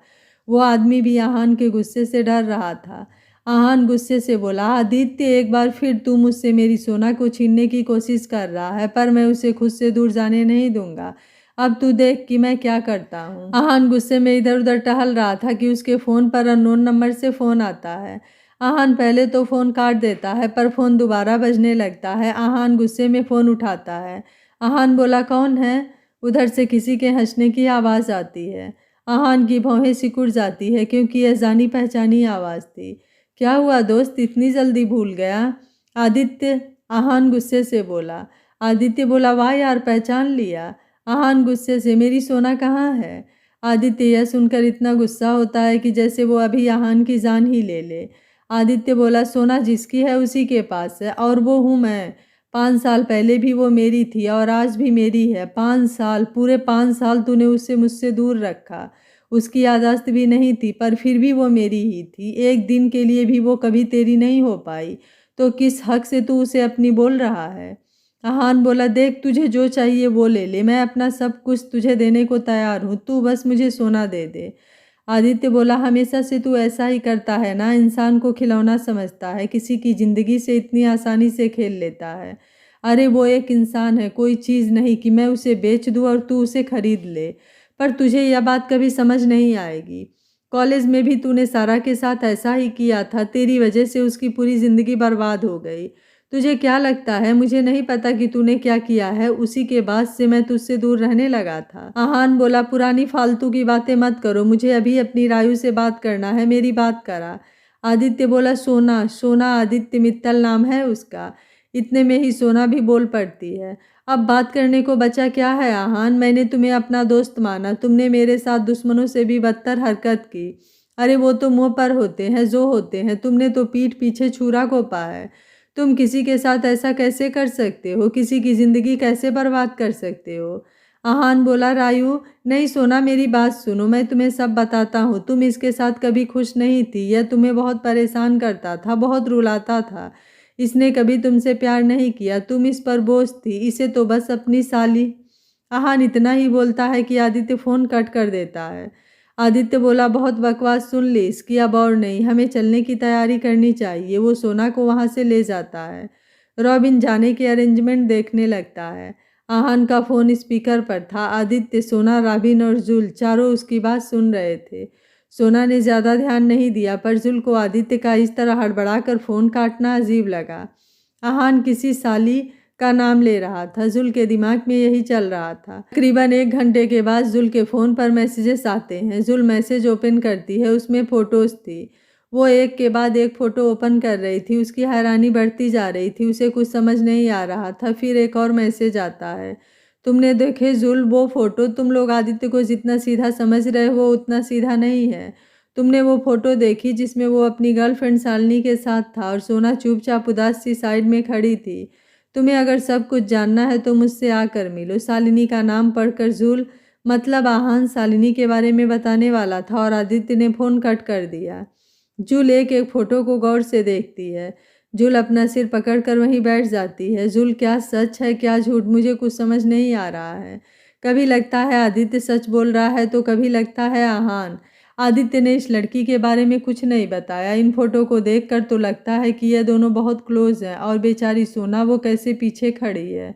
[SPEAKER 1] वो आदमी भी आहान के गुस्से से डर रहा था। आहान गुस्से से बोला, आदित्य, एक बार फिर तू मुझसे मेरी सोना को छीनने की कोशिश कर रहा है, पर मैं उसे खुद से दूर जाने नहीं दूंगा। अब तू देख कि मैं क्या करता हूँ। आहान गुस्से में इधर उधर टहल रहा था कि उसके फ़ोन पर अननोन नंबर से फ़ोन आता है। आहान पहले तो फ़ोन काट देता है, पर फ़ोन दोबारा बजने लगता है। आहान गुस्से में फ़ोन उठाता है। आहान बोला, कौन है? उधर से किसी के हंसने की आवाज़ आती है। आहान की भौहें सिकुड़ जाती है, क्योंकि यह जानी पहचानी आवाज़ थी। क्या हुआ दोस्त, इतनी जल्दी भूल गया? आदित्य, आहान गुस्से से बोला। आदित्य बोला, वाह यार, पहचान लिया। आहान गुस्से से, मेरी सोना कहाँ है? आदित्य यह सुनकर इतना गुस्सा होता है कि जैसे वो अभी आहान की जान ही ले ले। आदित्य बोला, सोना जिसकी है उसी के पास है, और वो हूँ मैं। 5 साल पहले भी वो मेरी थी और आज भी मेरी है। 5 साल, पूरे 5 साल तूने उसे मुझसे दूर रखा। उसकी याददाश्त भी नहीं थी, पर फिर भी वो मेरी ही थी। एक दिन के लिए भी वो कभी तेरी नहीं हो पाई, तो किस हक से तू उसे अपनी बोल रहा है? आहान बोला, देख, तुझे जो चाहिए वो ले ले, मैं अपना सब कुछ तुझे देने को तैयार हूँ, तू बस मुझे सोना दे दे। आदित्य बोला, हमेशा से तू ऐसा ही करता है ना, इंसान को खिलौना समझता है, किसी की ज़िंदगी से इतनी आसानी से खेल लेता है। अरे वो एक इंसान है, कोई चीज़ नहीं कि मैं उसे बेच दूँ और तू उसे खरीद ले। पर तुझे यह बात कभी समझ नहीं आएगी। कॉलेज में भी तूने सारा के साथ ऐसा ही किया था, तेरी वजह से उसकी पूरी ज़िंदगी बर्बाद हो गई। तुझे क्या लगता है मुझे नहीं पता कि तूने क्या किया है? उसी के बाद से मैं तुझसे दूर रहने लगा था। आहान बोला, पुरानी फालतू की बातें मत करो, मुझे अभी अपनी रायु से बात करना है, मेरी बात करा। आदित्य बोला, सोना? सोना आदित्य मित्तल नाम है उसका। इतने में ही सोना भी बोल पड़ती है, अब बात करने को बचा क्या है आहान? मैंने तुम्हें अपना दोस्त माना, तुमने मेरे साथ दुश्मनों से भी बदतर हरकत की। अरे वो तो मुँह पर होते हैं जो होते हैं, तुमने तो पीठ पीछे छुरा घोंपा है। तुम किसी के साथ ऐसा कैसे कर सकते हो? किसी की ज़िंदगी कैसे बर्बाद कर सकते हो? आहान बोला, रायू, नहीं सोना, मेरी बात सुनो, मैं तुम्हें सब बताता हूँ। तुम इसके साथ कभी खुश नहीं थी। यह तुम्हें बहुत परेशान करता था, बहुत रुलाता था। इसने कभी तुमसे प्यार नहीं किया, तुम इस पर बोझ थी। इसे तो बस अपनी साली। आहान इतना ही बोलता है कि आदित्य फ़ोन कट कर देता है। आदित्य बोला, बहुत बकवास सुन ली इसकी, अब और नहीं, हमें चलने की तैयारी करनी चाहिए। वो सोना को वहाँ से ले जाता है। रॉबिन जाने के अरेंजमेंट देखने लगता है। आहान का फ़ोन स्पीकर पर था। आदित्य, सोना, रॉबिन और जुल चारों उसकी बात सुन रहे थे। सोना ने ज़्यादा ध्यान नहीं दिया, पर जुल को आदित्य का इस तरह हड़बड़ाकर फ़ोन काटना अजीब लगा। आहान किसी साली का नाम ले रहा था। जुल के दिमाग में यही चल रहा था। तकरीबन 1 घंटे के बाद जुल के फ़ोन पर मैसेजेस आते हैं। जुल मैसेज ओपन करती है, उसमें फ़ोटोज़ थी। वो एक के बाद एक फ़ोटो ओपन कर रही थी। उसकी हैरानी बढ़ती जा रही थी, उसे कुछ समझ नहीं आ रहा था। फिर एक और मैसेज आता है, तुमने देखे जुल वो फ़ोटो? तुम लोग आदित्य को जितना सीधा समझ रहे हो वो उतना सीधा नहीं है। तुमने वो फ़ोटो देखी जिसमें वो अपनी गर्लफ्रेंड शालिनी के साथ था और सोना चुपचाप उदास सी साइड में खड़ी थी। तुम्हें अगर सब कुछ जानना है तो मुझसे आकर मिलो। शालिनी का नाम पढ़कर जुल, मतलब आहान, शालिनी के बारे में बताने वाला था और आदित्य ने फ़ोन कट कर दिया। जुल एक एक फ़ोटो को गौर से देखती है। जुल अपना सिर पकड़कर वहीं बैठ जाती है। जुल, क्या सच है क्या झूठ, मुझे कुछ समझ नहीं आ रहा है। कभी लगता है आदित्य सच बोल रहा है तो कभी लगता है आहान। आदित्य ने इस लड़की के बारे में कुछ नहीं बताया। इन फोटो को देखकर तो लगता है कि यह दोनों बहुत क्लोज हैं और बेचारी सोना, वो कैसे पीछे खड़ी है।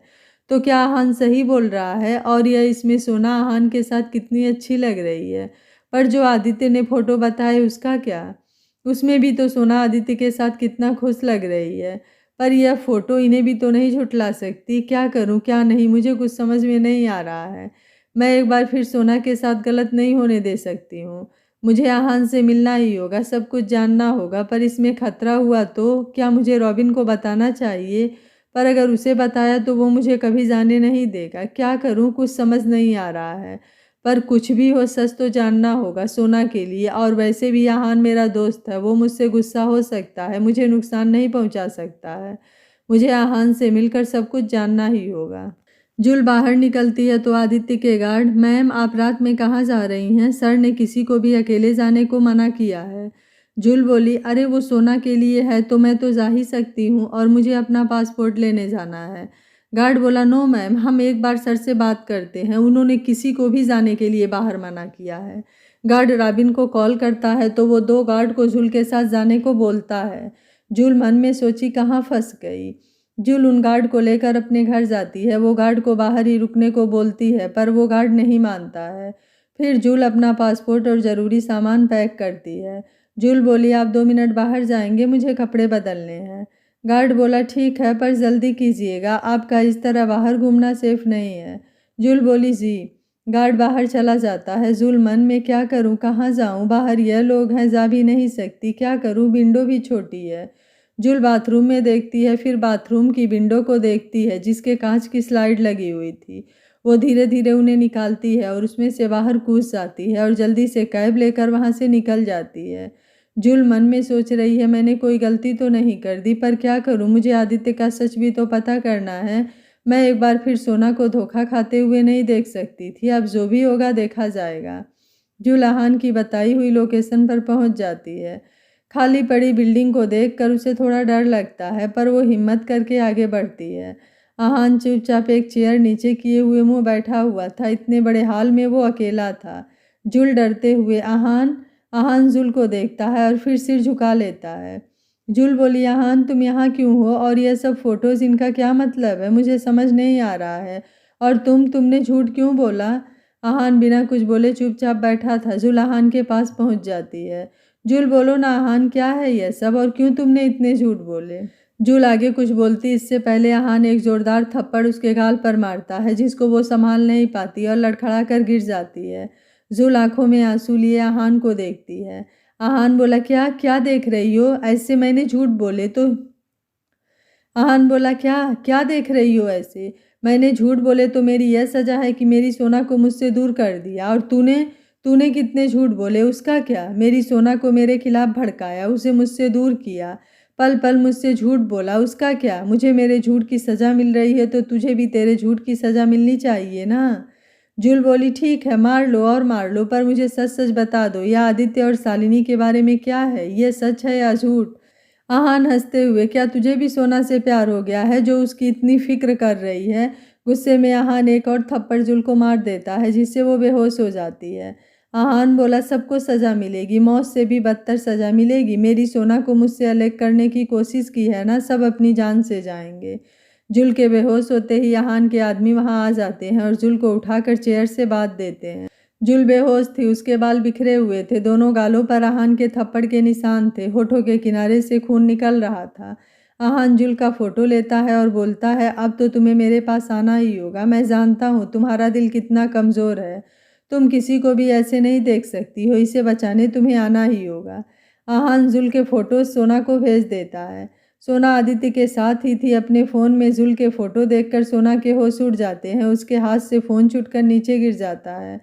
[SPEAKER 1] तो क्या आहान सही बोल रहा है? और यह इसमें सोना आहान के साथ कितनी अच्छी लग रही है। पर जो आदित्य ने फोटो बताए उसका क्या? उसमें भी तो सोना आदित्य के साथ कितना खुश लग रही है। पर यह फोटो इन्हें भी तो नहीं झुठला सकती। क्या करूं क्या नहीं, मुझे कुछ समझ में नहीं आ रहा है। मैं एक बार फिर सोना के साथ गलत नहीं होने दे सकती हूँ। मुझे आहान से मिलना ही होगा, सब कुछ जानना होगा। पर इसमें खतरा हुआ तो क्या मुझे रॉबिन को बताना चाहिए? पर अगर उसे बताया तो वो मुझे कभी जाने नहीं देगा। क्या करूं, कुछ समझ नहीं आ रहा है। पर कुछ भी हो, सच तो जानना होगा सोना के लिए। और वैसे भी आहान मेरा दोस्त है, वो मुझसे गुस्सा हो सकता है, मुझे नुकसान नहीं पहुंचा सकता है। मुझे आहान से मिलकर सब कुछ जानना ही होगा। जुल बाहर निकलती है तो आदित्य के गार्ड, मैम आप रात में कहाँ जा रही हैं? सर ने किसी को भी अकेले जाने को मना किया है। जुल बोली, अरे वो सोना के लिए है तो मैं तो जा ही सकती हूँ, और मुझे अपना पासपोर्ट लेने जाना है। गार्ड बोला, नो मैम, हम एक बार सर से बात करते हैं, उन्होंने किसी को भी जाने के लिए बाहर मना किया है। गार्ड रॉबिन को कॉल करता है तो वो 2 गार्ड को जुल के साथ जाने को बोलता है। जुल मन में सोची, कहाँ फंस गई। जुल उन गार्ड को लेकर अपने घर जाती है। वो गार्ड को बाहर ही रुकने को बोलती है पर वो गार्ड नहीं मानता है। फिर जुल अपना पासपोर्ट और ज़रूरी सामान पैक करती है। जुल बोली, आप 2 मिनट बाहर जाएंगे, मुझे कपड़े बदलने हैं। गार्ड बोला, ठीक है पर जल्दी कीजिएगा, आपका इस तरह बाहर घूमना सेफ नहीं है। जुल बोली, जी। गार्ड बाहर चला जाता है। जुल मन में, क्या करूं, कहाँ जाऊं, बाहर यह लोग हैं, जा भी नहीं सकती, क्या करूं, विंडो भी छोटी है। जुल बाथरूम में देखती है, फिर बाथरूम की विंडो को देखती है जिसके कांच की स्लाइड लगी हुई थी। वो धीरे धीरे उन्हें निकालती है और उसमें से बाहर कूद जाती है और जल्दी से कैब लेकर वहाँ से निकल जाती है। जुल मन में सोच रही है, मैंने कोई गलती तो नहीं कर दी, पर क्या करूं, मुझे आदित्य का सच भी तो पता करना है। मैं एक बार फिर सोना को धोखा खाते हुए नहीं देख सकती थी। अब जो भी होगा देखा जाएगा। जुल आहान की बताई हुई लोकेशन पर पहुंच जाती है। खाली पड़ी बिल्डिंग को देखकर उसे थोड़ा डर लगता है पर वो हिम्मत करके आगे बढ़ती है। आहान चुपचाप एक चेयर नीचे किए हुए मुंह बैठा हुआ था। इतने बड़े हॉल में वो अकेला था। जुल डरते हुए आहान आहान जुल को देखता है और फिर सिर झुका लेता है। जुल बोली, आहान तुम यहाँ क्यों हो, और यह सब फोटोज, इनका क्या मतलब है, मुझे समझ नहीं आ रहा है। और तुमने झूठ क्यों बोला? आहान बिना कुछ बोले चुपचाप बैठा था। जुल आहान के पास पहुंच जाती है। जुल, बोलो ना आहान, क्या है यह सब और क्यों तुमने इतने झूठ बोले? जुल आगे कुछ बोलती इससे पहले आहान एक जोरदार थप्पड़ उसके गाल पर मारता है जिसको वो संभाल नहीं पाती और लड़खड़ा कर गिर जाती है। जुल आंखों में आंसू लिए आहान को देखती है। आहान बोला, क्या क्या देख रही हो, ऐसे मैंने झूठ बोले तो? आहान बोला, क्या क्या देख रही हो ऐसे, मैंने झूठ बोले तो मेरी यह सजा है कि मेरी सोना को मुझसे दूर कर दिया। और तूने तूने कितने झूठ बोले, उसका क्या? मेरी सोना को मेरे खिलाफ भड़काया, उसे मुझसे दूर किया। पल पल मुझसे झूठ बोला, उसका क्या? मुझे मेरे झूठ की सज़ा मिल रही है तो तुझे भी तेरे झूठ की सज़ा मिलनी चाहिए ना। जुल बोली, ठीक है, मार लो और मार लो, पर मुझे सच सच बता दो, यह आदित्य और शालिनी के बारे में क्या है? ये सच है या झूठ? आहान हंसते हुए, क्या तुझे भी सोना से प्यार हो गया है जो उसकी इतनी फिक्र कर रही है? गुस्से में आहान एक और थप्पड़ जुल को मार देता है जिससे वो बेहोश हो जाती है। आहान बोला, सबको सज़ा मिलेगी, मौत से भी बदतर सज़ा मिलेगी। मेरी सोना को मुझसे अलग करने की कोशिश की है ना, सब अपनी जान से जाएंगे। जुल के बेहोश होते ही आहान के आदमी वहां आ जाते हैं और जुल को उठाकर चेयर से बांध देते हैं। जुल बेहोश थी, उसके बाल बिखरे हुए थे, दोनों गालों पर आहान के थप्पड़ के निशान थे, होठों के किनारे से खून निकल रहा था। आहान जुल का फोटो लेता है और बोलता है, अब तो तुम्हें मेरे पास आना ही होगा। मैं जानता हूँ तुम्हारा दिल कितना कमज़ोर है, तुम किसी को भी ऐसे नहीं देख सकती हो, इसे बचाने तुम्हें आना ही होगा। आहान जुल के फोटो सोना को भेज देता है। सोना आदित्य के साथ ही थी। अपने फ़ोन में जुल के फ़ोटो देखकर सोना के होश उड़ जाते हैं, उसके हाथ से फ़ोन छूटकर नीचे गिर जाता है।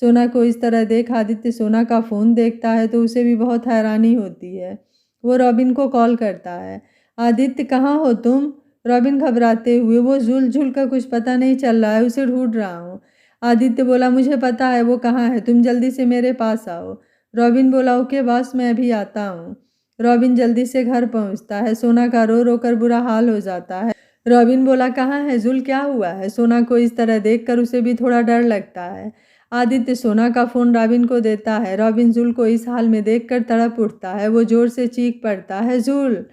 [SPEAKER 1] सोना को इस तरह देख आदित्य सोना का फ़ोन देखता है तो उसे भी बहुत हैरानी होती है। वो रॉबिन को कॉल करता है। आदित्य, कहाँ हो तुम? रॉबिन घबराते हुए, वो जुल का कुछ पता नहीं चल रहा है, उसे ढूंढ रहा हूँ। आदित्य बोला, मुझे पता है वो कहाँ है, तुम जल्दी से मेरे पास आओ। रॉबिन बोला, ओके बॉस, मैं अभी आता हूँ। रॉबिन जल्दी से घर पहुँचता है। सोना का रो रो कर बुरा हाल हो जाता है। रॉबिन बोला, कहाँ है जुल, क्या हुआ है? सोना को इस तरह देखकर उसे भी थोड़ा डर लगता है। आदित्य सोना का फ़ोन रॉबिन को देता है। रॉबिन जुल को इस हाल में देखकर तड़प उठता है, वो ज़ोर से चीख पड़ता है, जुल।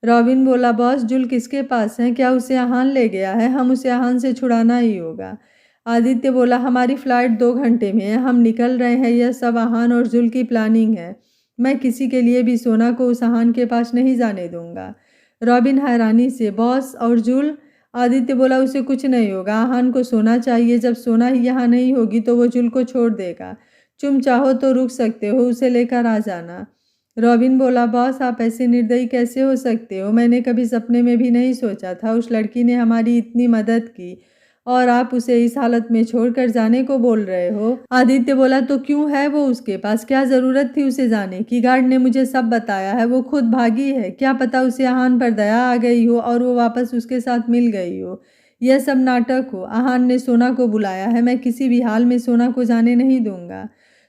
[SPEAKER 1] रॉबिन बोला, बॉस, जुल किसके पास है? क्या उसे आहान ले गया है? हम उसे आहान से छुड़ाना ही होगा। आदित्य बोला, हमारी फ़्लाइट 2 घंटे में है, हम निकल रहे हैं, यह सब आहान और जुल की प्लानिंग है। मैं किसी के लिए भी सोना को उस आहान के पास नहीं जाने दूंगा। रॉबिन हैरानी से, बॉस और जुल? आदित्य बोला, उसे कुछ नहीं होगा, आहान को सोना चाहिए, जब सोना ही यहाँ नहीं होगी तो वो जुल को छोड़ देगा। तुम चाहो तो रुक सकते हो, उसे लेकर आ जाना। रॉबिन बोला, बॉस आप ऐसे निर्दयी कैसे हो सकते हो? मैंने कभी सपने में भी नहीं सोचा था उस लड़की ने हमारी इतनी मदद की और आप उसे इस हालत में छोड़कर जाने को बोल रहे हो। आदित्य बोला, तो क्यों है वो उसके पास? क्या ज़रूरत थी उसे जाने की? गार्ड ने मुझे सब बताया है, वो खुद भागी है। क्या पता उसे आहान पर दया आ गई हो और वो वापस उसके साथ मिल गई हो। यह सब नाटक हो। आहान ने सोना को बुलाया है, मैं किसी भी हाल में सोना को जाने नहीं दूंगा।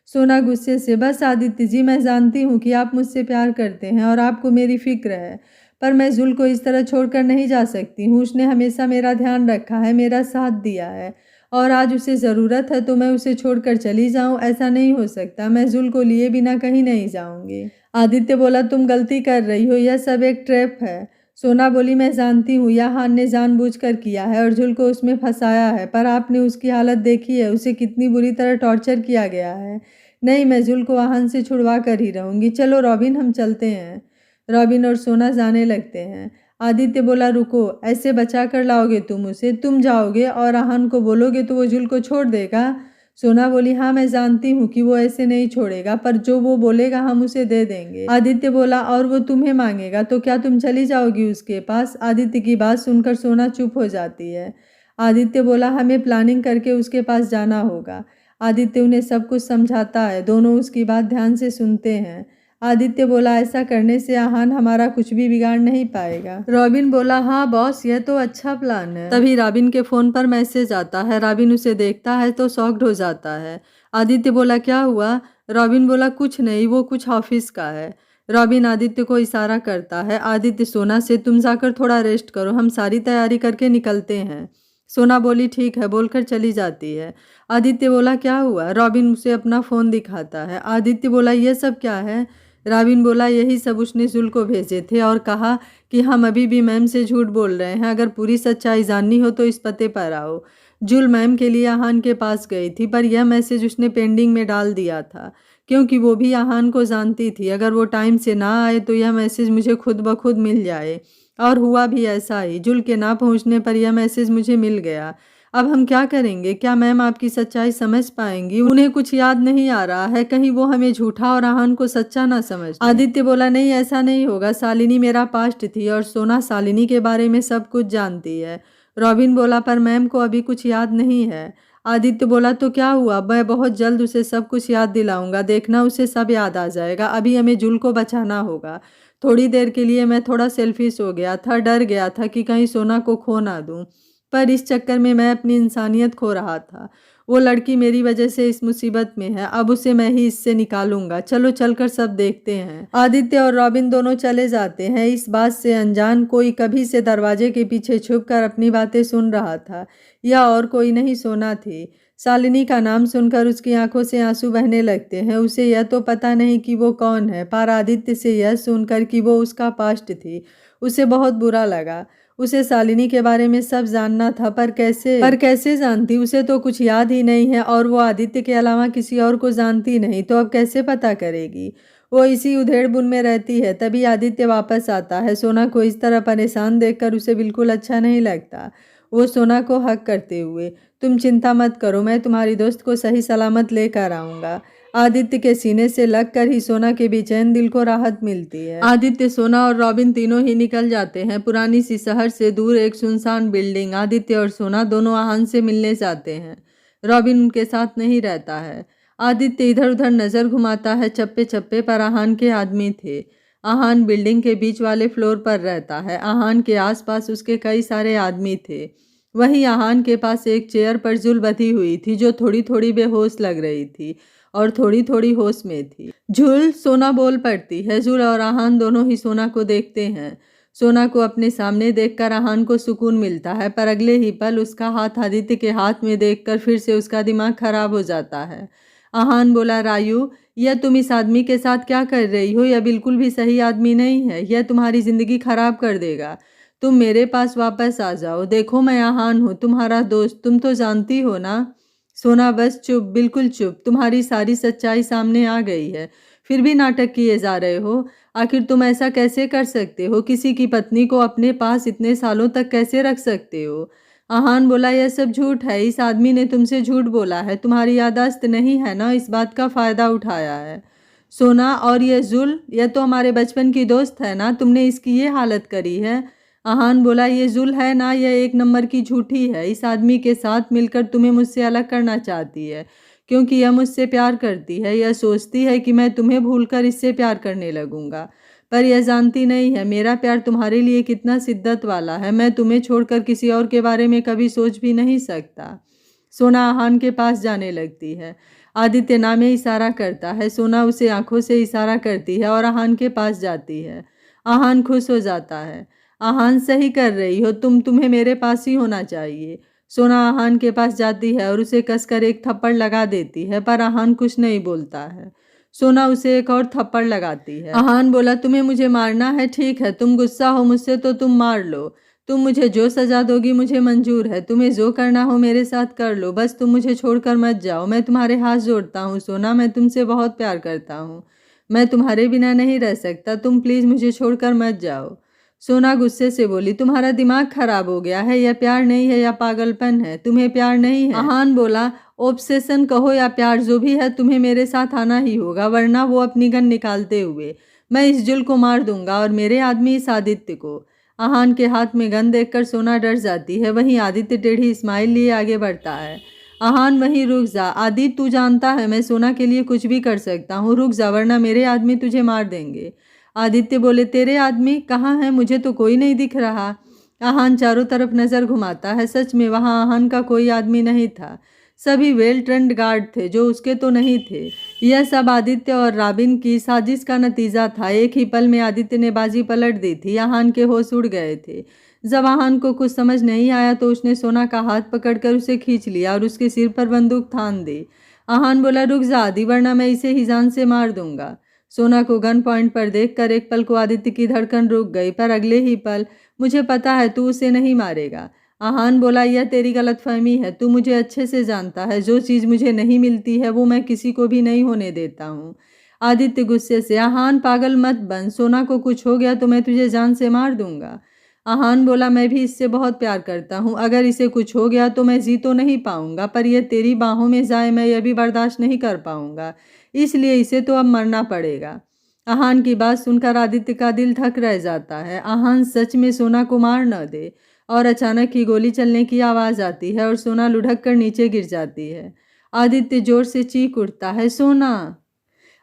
[SPEAKER 1] सोना गुस्से से, बस आदित्य जी, मैं जानती हूँ कि आप मुझसे प्यार करते हैं और आपको मेरी फिक्र है, पर मैं जुल को इस तरह छोड़कर नहीं जा सकती हूँ। उसने हमेशा मेरा ध्यान रखा है, मेरा साथ दिया है और आज उसे ज़रूरत है तो मैं उसे छोड़कर चली जाऊँ? ऐसा नहीं हो सकता। मैं जुल को लिए बिना कहीं नहीं जाऊँगी। आदित्य बोला, तुम गलती कर रही हो, यह सब एक ट्रैप है। सोना बोली, मैं जानती हूँ, यह आहान ने जानबूझकर किया है और जुल को उसमें फंसाया है, पर आपने उसकी हालत देखी है, उसे कितनी बुरी तरह टॉर्चर किया गया है। नहीं, मैं जुल को आहान से छुड़वा कर ही रहूँगी। चलो रॉबिन, हम चलते हैं। रॉबिन और सोना जाने लगते हैं। आदित्य बोला, रुको, ऐसे बचा कर लाओगे तुम उसे? तुम जाओगे और आहान को बोलोगे तो वो जुल को छोड़ देगा? सोना बोली, हाँ मैं जानती हूँ कि वो ऐसे नहीं छोड़ेगा, पर जो वो बोलेगा हम उसे दे देंगे। आदित्य बोला, और वो तुम्हें मांगेगा तो क्या तुम चली जाओगी उसके पास? आदित्य की बात सुनकर सोना चुप हो जाती है। आदित्य बोला, हमें प्लानिंग करके उसके पास जाना होगा। आदित्य उन्हें सब कुछ समझाता है, दोनों उसकी बात ध्यान से सुनते हैं। आदित्य बोला, ऐसा करने से आहान हमारा कुछ भी बिगाड़ नहीं पाएगा। रॉबिन बोला, हाँ बॉस, यह तो अच्छा प्लान है। तभी रॉबिन के फोन पर मैसेज आता है। रॉबिन उसे देखता है तो शॉक्ड हो जाता है। आदित्य बोला, क्या हुआ? रॉबिन बोला, कुछ नहीं, वो कुछ ऑफिस का है। रॉबिन आदित्य को इशारा करता है। आदित्य सोना से, तुम जाकर थोड़ा रेस्ट करो, हम सारी तैयारी करके निकलते हैं। सोना बोली, ठीक है, बोलकर चली जाती है। आदित्य बोला, क्या हुआ? रॉबिन उसे अपना फ़ोन दिखाता है। आदित्य बोला, यह सब क्या है? रॉबिन बोला, यही सब उसने जुल को भेजे थे और कहा कि हम अभी भी मैम से झूठ बोल रहे हैं, अगर पूरी सच्चाई जाननी हो तो इस पते पर आओ। जुल मैम के लिए आहान के पास गई थी, पर यह मैसेज उसने पेंडिंग में डाल दिया था, क्योंकि वो भी आहान को जानती थी, अगर वो टाइम से ना आए तो यह मैसेज मुझे खुद ब खुद मिल जाए। और हुआ भी ऐसा ही। जुल के ना पहुंचने पर यह मैसेज मुझे मिल गया। अब हम क्या करेंगे? क्या मैम आपकी सच्चाई समझ पाएंगी? उन्हें कुछ याद नहीं आ रहा है, कहीं वो हमें झूठा और आहान को सच्चा ना समझ। आदित्य बोला, नहीं, ऐसा नहीं होगा, शालिनी मेरा पास्ट थी और सोना शालिनी के बारे में सब कुछ जानती है। रॉबिन बोला, पर मैम को अभी कुछ याद नहीं है। आदित्य बोला, तो क्या हुआ? मैं बहुत जल्द उसे सब कुछ याद दिलाऊंगा, देखना उसे सब याद आ जाएगा, अभी हमें जुल को बचाना होगा। थोड़ी देर के लिए मैं थोड़ा सेल्फिश हो गया था, डर गया था कि कहीं सोना को खो ना दूं, पर इस चक्कर में मैं अपनी इंसानियत खो रहा था। वो लड़की मेरी वजह से इस मुसीबत में है, अब उसे मैं ही इससे निकालूंगा। चलो चलकर सब देखते हैं। आदित्य और रॉबिन दोनों चले जाते हैं। इस बात से अनजान कोई कभी से दरवाजे के पीछे छुपकर अपनी बातें सुन रहा था। यह और कोई नहीं, सोना थी। शालिनी का नाम सुनकर उसकी आंखों से आंसू बहने लगते हैं। उसे यह तो पता नहीं कि वो कौन है, पर आदित्य से यह सुनकर कि वो उसका पास्ट थी, उसे बहुत बुरा लगा। उसे शालिनी के बारे में सब जानना था, पर कैसे जानती? उसे तो कुछ याद ही नहीं है, और वो आदित्य के अलावा किसी और को जानती नहीं, तो अब कैसे पता करेगी? वो इसी उधेड़-बुन में रहती है। तभी आदित्य वापस आता है। सोना को इस तरह परेशान देखकर उसे बिल्कुल अच्छा नहीं लगता। वो सोना को हक करते हुए, तुम चिंता मत करो, मैं तुम्हारी दोस्त को सही सलामत लेकर आऊंगा। आदित्य के सीने से लगकर ही सोना के बेचैन दिल को राहत मिलती है। आदित्य, सोना और रॉबिन तीनों ही निकल जाते हैं पुरानी सी शहर से दूर एक सुनसान बिल्डिंग। आदित्य और सोना दोनों आहान से मिलने जाते हैं। रॉबिन उनके साथ नहीं रहता है। आदित्य इधर उधर नजर घुमाता है। चप्पे चप्पे पर आहान के आदमी थे। आहान बिल्डिंग के बीच वाले फ्लोर पर रहता है। आहान के आसपास उसके कई सारे आदमी थे। वहीं आहान के पास एक चेयर पर जुल बधी हुई थी, जो थोड़ी थोड़ी बेहोश लग रही थी और थोड़ी थोड़ी होश में थी। झूल, सोना बोल पड़ती है। झूल और आहान दोनों ही सोना को देखते हैं। सोना को अपने सामने देखकर आहान को सुकून मिलता है, पर अगले ही पल उसका हाथ आदित्य के हाथ में देखकर फिर से उसका दिमाग खराब हो जाता है। आहान बोला, रायू, यह तुम इस आदमी के साथ क्या कर रही हो? यह बिल्कुल भी सही आदमी नहीं है। यह तुम्हारी जिंदगी खराब कर देगा। तुम मेरे पास वापस आ जाओ। देखो, मैं आहान हूँ, तुम्हारा दोस्त, तुम तो जानती हो ना। सोना, बस चुप, बिल्कुल चुप। तुम्हारी सारी सच्चाई सामने आ गई है, फिर भी नाटक किए जा रहे हो। आखिर तुम ऐसा कैसे कर सकते हो? किसी की पत्नी को अपने पास इतने सालों तक कैसे रख सकते हो? आहान बोला, यह सब झूठ है। इस आदमी ने तुमसे झूठ बोला है। तुम्हारी याददाश्त नहीं है ना, इस बात का फायदा उठाया है। सोना, और यह जुल, यह तो हमारे बचपन की दोस्त है ना, तुमने इसकी ये हालत करी है। आहान बोला, ये जुल है ना, यह एक नंबर की झूठी है। इस आदमी के साथ मिलकर तुम्हें मुझसे अलग करना चाहती है, क्योंकि यह मुझसे प्यार करती है। यह सोचती है कि मैं तुम्हें भूलकर इससे प्यार करने लगूंगा, पर यह जानती नहीं है मेरा प्यार तुम्हारे लिए कितना शिद्दत वाला है। मैं तुम्हें छोड़कर किसी और के बारे में कभी सोच भी नहीं सकता। सोना आहान के पास जाने लगती है। आदित्य नाम इशारा करता है। सोना उसे आंखों से इशारा करती है और आहान के पास जाती है। आहान खुश हो जाता है। आहान, सही कर रही हो, तुम्हें मेरे पास ही होना चाहिए। सोना आहान के पास जाती है और उसे कसकर एक थप्पड़ लगा देती है, पर आहान कुछ नहीं बोलता है। सोना उसे एक और थप्पड़ लगाती है। आहान बोला, तुम्हें मुझे मारना है? ठीक है, तुम गुस्सा हो मुझसे तो तुम मार लो। तुम मुझे जो सजा दोगी मुझे मंजूर है। तुम्हें जो करना हो मेरे साथ कर लो, बस तुम मुझे छोड़कर मत जाओ। मैं तुम्हारे हाथ जोड़ता हूँ सोना, मैं तुमसे बहुत प्यार करता हूँ। मैं तुम्हारे बिना नहीं रह सकता। तुम प्लीज मुझे छोड़कर मत जाओ। सोना गुस्से से बोली, तुम्हारा दिमाग खराब हो गया है। यह प्यार नहीं है, यह पागलपन है। तुम्हें प्यार नहीं है। आहान बोला, ऑब्सेशन कहो या प्यार, जो भी है तुम्हें मेरे साथ आना ही होगा, वरना वो अपनी गन निकालते हुए, मैं इस जुल को मार दूंगा और मेरे आदमी इस आदित्य को। आहान के हाथ में गन देखकर सोना डर जाती है। वहीं आदित्य टेढ़ी स्माइल लिए आगे बढ़ता है। आहान, वहीं रुक जा। आदित्य, तू जानता है मैं सोना के लिए कुछ भी कर सकता हूँ। रुक जा, वरना मेरे आदमी तुझे मार देंगे। आदित्य बोले, तेरे आदमी कहाँ हैं? मुझे तो कोई नहीं दिख रहा। आहान चारों तरफ नजर घुमाता है। सच में वहां आहान का कोई आदमी नहीं था। सभी वेल ट्रेंड गार्ड थे, जो उसके तो नहीं थे। यह सब आदित्य और रॉबिन की साजिश का नतीजा था। एक ही पल में आदित्य ने बाजी पलट दी थी। आहान के होश उड़ गए थे। जब आहान को कुछ समझ नहीं आया तो उसने सोना का हाथ पकड़कर उसे खींच लिया और उसके सिर पर बंदूक थान दी। आहान बोला, रुक जा आदि, वरना मैं इसे ही जान से मार दूंगा। सोना को गन पॉइंट पर देखकर एक पल को आदित्य की धड़कन रुक गई, पर अगले ही पल, मुझे पता है तू उसे नहीं मारेगा। आहान बोला, यह तेरी गलतफहमी है। तू मुझे अच्छे से जानता है, जो चीज़ मुझे नहीं मिलती है वो मैं किसी को भी नहीं होने देता हूँ। आदित्य गुस्से से, आहान पागल मत बन। सोना को कुछ हो गया तो मैं तुझे जान से मार दूंगा। आहान बोला, मैं भी इससे बहुत प्यार करता हूँ। अगर इसे कुछ हो गया तो मैं जी तो नहीं पाऊंगा, पर यह तेरी बाहों में जाए मैं यह भी बर्दाश्त नहीं कर पाऊंगा। इसलिए इसे तो अब मरना पड़ेगा। आहान की बात सुनकर आदित्य का दिल धक रह जाता है। आहान सच में सोना को मार न दे। और अचानक ही गोली चलने की आवाज आती है और सोना लुढ़क कर नीचे गिर जाती है। आदित्य जोर से चीख उठता है, सोना।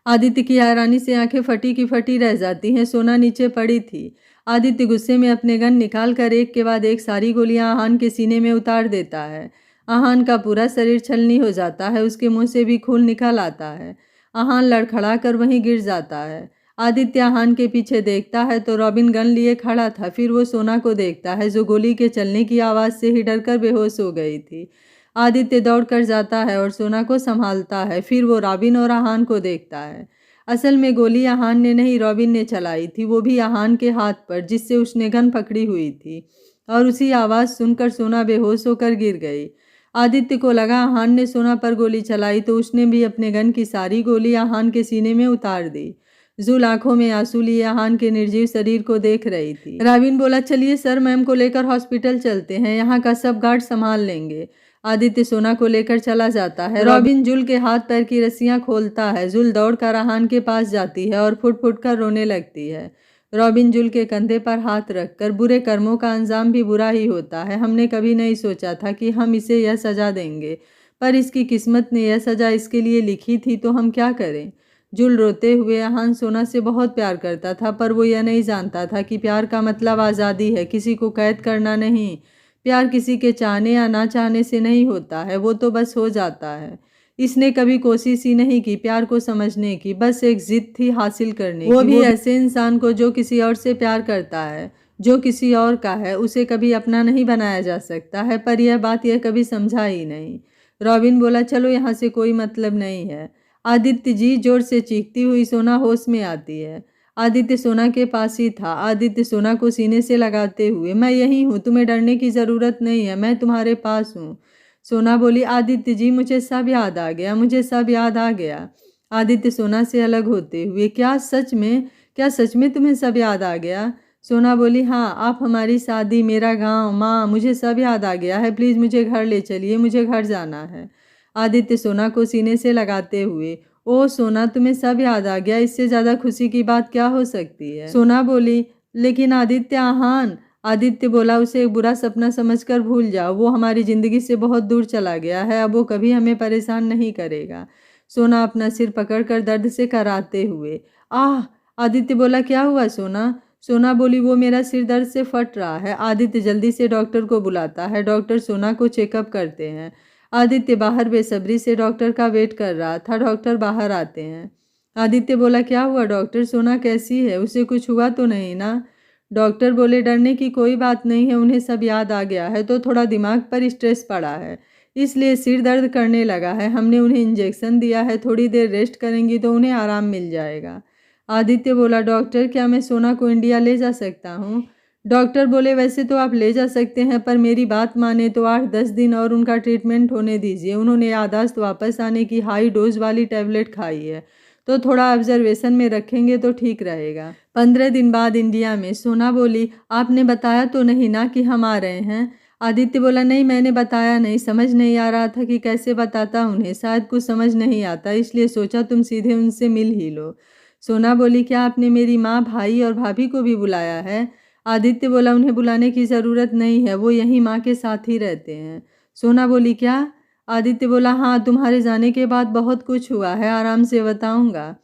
[SPEAKER 1] आदित्य की हैरानी से आंखें फटी की फटी रह जाती हैं। सोना नीचे पड़ी थी। आदित्य गुस्से में अपने गन निकाल कर एक के बाद एक सारी गोलियां आहान के सीने में उतार देता है। आहान का पूरा शरीर छलनी हो जाता है। उसके मुंह से भी खून निकल आता है। आहान लड़खड़ा कर वहीं गिर जाता है। आदित्य आहान के पीछे देखता है तो रॉबिन गन लिए खड़ा था। फिर वो सोना को देखता है जो गोली के चलने की आवाज़ से ही डरकर बेहोश हो गई थी। आदित्य दौड़ कर जाता है और सोना को संभालता है। फिर वो रॉबिन और आहान को देखता है। असल में गोली आहान ने नहीं, रॉबिन ने चलाई थी, वो भी आहान के हाथ पर, जिससे उसने गन पकड़ी हुई थी। और उसी आवाज़ सुनकर सोना बेहोश होकर गिर गई। आदित्य को लगा आहान ने सोना पर गोली चलाई तो उसने भी अपने गन की सारी गोली आहान के सीने में उतार दी। जुल आंखों में आंसू लिए आहान के निर्जीव शरीर को देख रही थी। रॉबिन बोला, चलिए सर, मैम को लेकर हॉस्पिटल चलते हैं, यहाँ का सब गार्ड संभाल लेंगे। आदित्य सोना को लेकर चला जाता है। रॉबिन जुल के हाथ पैर की रस्सियां खोलता है। जुल दौड़कर आहान के पास जाती है और फुट फुट कर रोने लगती है। रॉबिन जुल के कंधे पर हाथ रखकर, बुरे कर्मों का अंजाम भी बुरा ही होता है। हमने कभी नहीं सोचा था कि हम इसे यह सजा देंगे, पर इसकी किस्मत ने यह सजा इसके लिए लिखी थी, तो हम क्या करें। जुल रोते हुए, आहान सोना से बहुत प्यार करता था, पर वो यह नहीं जानता था कि प्यार का मतलब आज़ादी है, किसी को कैद करना नहीं। प्यार किसी के चाहने या ना चाहने से नहीं होता है, वो तो बस हो जाता है। इसने कभी कोशिश ही नहीं की प्यार को समझने की, बस एक जिद थी हासिल करने की। वो भी ऐसे इंसान को जो किसी और से प्यार करता है, जो किसी और का है, उसे कभी अपना नहीं बनाया जा सकता है। पर यह बात यह कभी समझा ही नहीं। रॉबिन बोला, चलो यहाँ से कोई मतलब नहीं है। आदित्य जी, जोर से चीखती हुई सोना होश में आती है। आदित्य सोना के पास ही था। आदित्य सोना को सीने से लगाते हुए, मैं यहीं हूँ, तुम्हें डरने की ज़रूरत नहीं है, मैं तुम्हारे पास हूँ। सोना बोली, आदित्य जी, मुझे सब याद आ गया, मुझे सब याद आ गया। आदित्य सोना से अलग होते हुए, क्या सच में, क्या सच में तुम्हें सब याद आ गया। सोना बोली, हाँ, आप, हमारी शादी, मेरा गांव, माँ, मुझे सब याद आ गया है। प्लीज़ मुझे घर ले चलिए, मुझे घर जाना है। आदित्य सोना को सीने से लगाते हुए, ओ सोना, तुम्हें सब याद आ गया, इससे ज़्यादा खुशी की बात क्या हो सकती है। सोना बोली, लेकिन आदित्य, आहान। आदित्य बोला, उसे एक बुरा सपना समझकर भूल जाओ, वो हमारी ज़िंदगी से बहुत दूर चला गया है, अब वो कभी हमें परेशान नहीं करेगा। सोना अपना सिर पकड़कर दर्द से कराते हुए, आह। आदित्य बोला, क्या हुआ सोना। सोना बोली, वो मेरा सिर दर्द से फट रहा है। आदित्य जल्दी से डॉक्टर को बुलाता है। डॉक्टर सोना को चेकअप करते हैं। आदित्य बाहर बेसब्री से डॉक्टर का वेट कर रहा था। डॉक्टर बाहर आते हैं। आदित्य बोला, क्या हुआ डॉक्टर, सोना कैसी है, उसे कुछ हुआ तो नहीं ना। डॉक्टर बोले, डरने की कोई बात नहीं है, उन्हें सब याद आ गया है, तो थोड़ा दिमाग पर स्ट्रेस पड़ा है, इसलिए सिर दर्द करने लगा है। हमने उन्हें इंजेक्शन दिया है, थोड़ी देर रेस्ट करेंगी तो उन्हें आराम मिल जाएगा। आदित्य बोला, डॉक्टर, क्या मैं सोना को इंडिया ले जा सकता हूँ। डॉक्टर बोले, वैसे तो आप ले जा सकते हैं, पर मेरी बात माने तो 8-10 दिन और उनका ट्रीटमेंट होने दीजिए। उन्होंने याददाश्त वापस आने की हाई डोज वाली टैबलेट खाई है, तो थोड़ा ऑब्जर्वेशन में रखेंगे तो ठीक रहेगा। 15 दिन बाद इंडिया में। सोना बोली, आपने बताया तो नहीं ना कि हम आ रहे हैं। आदित्य बोला, नहीं, मैंने बताया नहीं, समझ नहीं आ रहा था कि कैसे बताता उन्हें, शायद कुछ समझ नहीं आता, इसलिए सोचा तुम सीधे उनसे मिल ही लो। सोना बोली, क्या आपने मेरी माँ, भाई और भाभी को भी बुलाया है। आदित्य बोला, उन्हें बुलाने की ज़रूरत नहीं है, वो यहीं माँ के साथ ही रहते हैं। सोना बोली, क्या। आदित्य बोला, हाँ, तुम्हारे जाने के बाद बहुत कुछ हुआ है, आराम से बताऊंगा।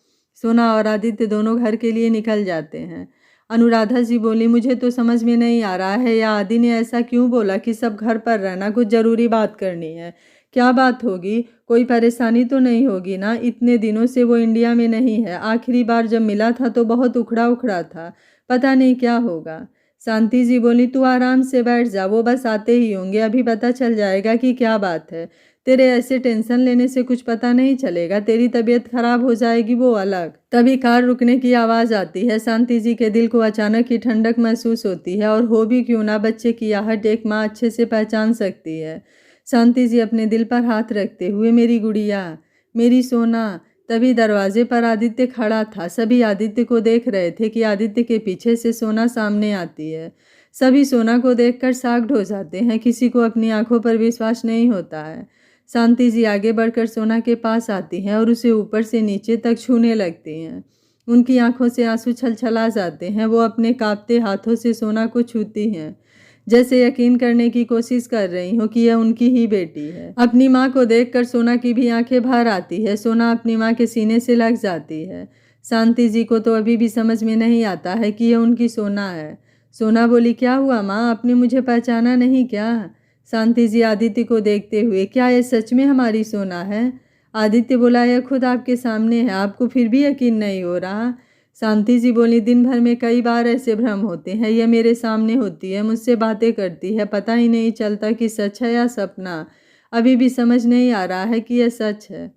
[SPEAKER 1] सोना और आदित्य दोनों घर के लिए निकल जाते हैं। अनुराधा जी बोली, मुझे तो समझ में नहीं आ रहा है, या आदि ने ऐसा क्यों बोला कि सब घर पर रहना, कुछ ज़रूरी बात करनी है। क्या बात होगी, कोई परेशानी तो नहीं होगी ना। इतने दिनों से वो इंडिया में नहीं है, आखिरी बार जब मिला था तो बहुत उखड़ा उखड़ा था, पता नहीं क्या होगा। शांति जी बोली, तू आराम से बैठ जा, वो बस आते ही होंगे, अभी पता चल जाएगा कि क्या बात है। तेरे ऐसे टेंशन लेने से कुछ पता नहीं चलेगा, तेरी तबीयत खराब हो जाएगी, वो अलग। तभी कार रुकने की आवाज़ आती है। शांति जी के दिल को अचानक ही ठंडक महसूस होती है, और हो भी क्यों ना, बच्चे की आहट एक माँ अच्छे से पहचान सकती है। शांति जी अपने दिल पर हाथ रखते हुए, मेरी गुड़िया, मेरी सोना। तभी दरवाजे पर आदित्य खड़ा था। सभी आदित्य को देख रहे थे कि आदित्य के पीछे से सोना सामने आती है। सभी सोना को देखकर साग ढो जाते हैं, किसी को अपनी आंखों पर विश्वास नहीं होता है। शांति जी आगे बढ़कर सोना के पास आती हैं और उसे ऊपर से नीचे तक छूने लगती हैं। उनकी आंखों से आंसू छलछला जाते हैं। वो अपने कांपते हाथों से सोना को छूती हैं। जैसे यकीन करने की कोशिश कर रही हूँ कि यह उनकी ही बेटी है। अपनी माँ को देखकर सोना की भी आंखें भर आती है। सोना अपनी माँ के सीने से लग जाती है। शांति जी को तो अभी भी समझ में नहीं आता है कि यह उनकी सोना है। सोना बोली, क्या हुआ माँ, आपने मुझे पहचाना नहीं क्या? शांति जी आदित्य को देखते हुए, क्या यह सच में हमारी सोना है? आदित्य बोला, यह खुद आपके सामने है, आपको फिर भी यकीन नहीं हो रहा? शांति जी बोली, दिन भर में कई बार ऐसे भ्रम होते हैं। यह मेरे सामने होती है, मुझसे बातें करती है, पता ही नहीं चलता कि सच है या सपना। अभी भी समझ नहीं आ रहा है कि यह सच है।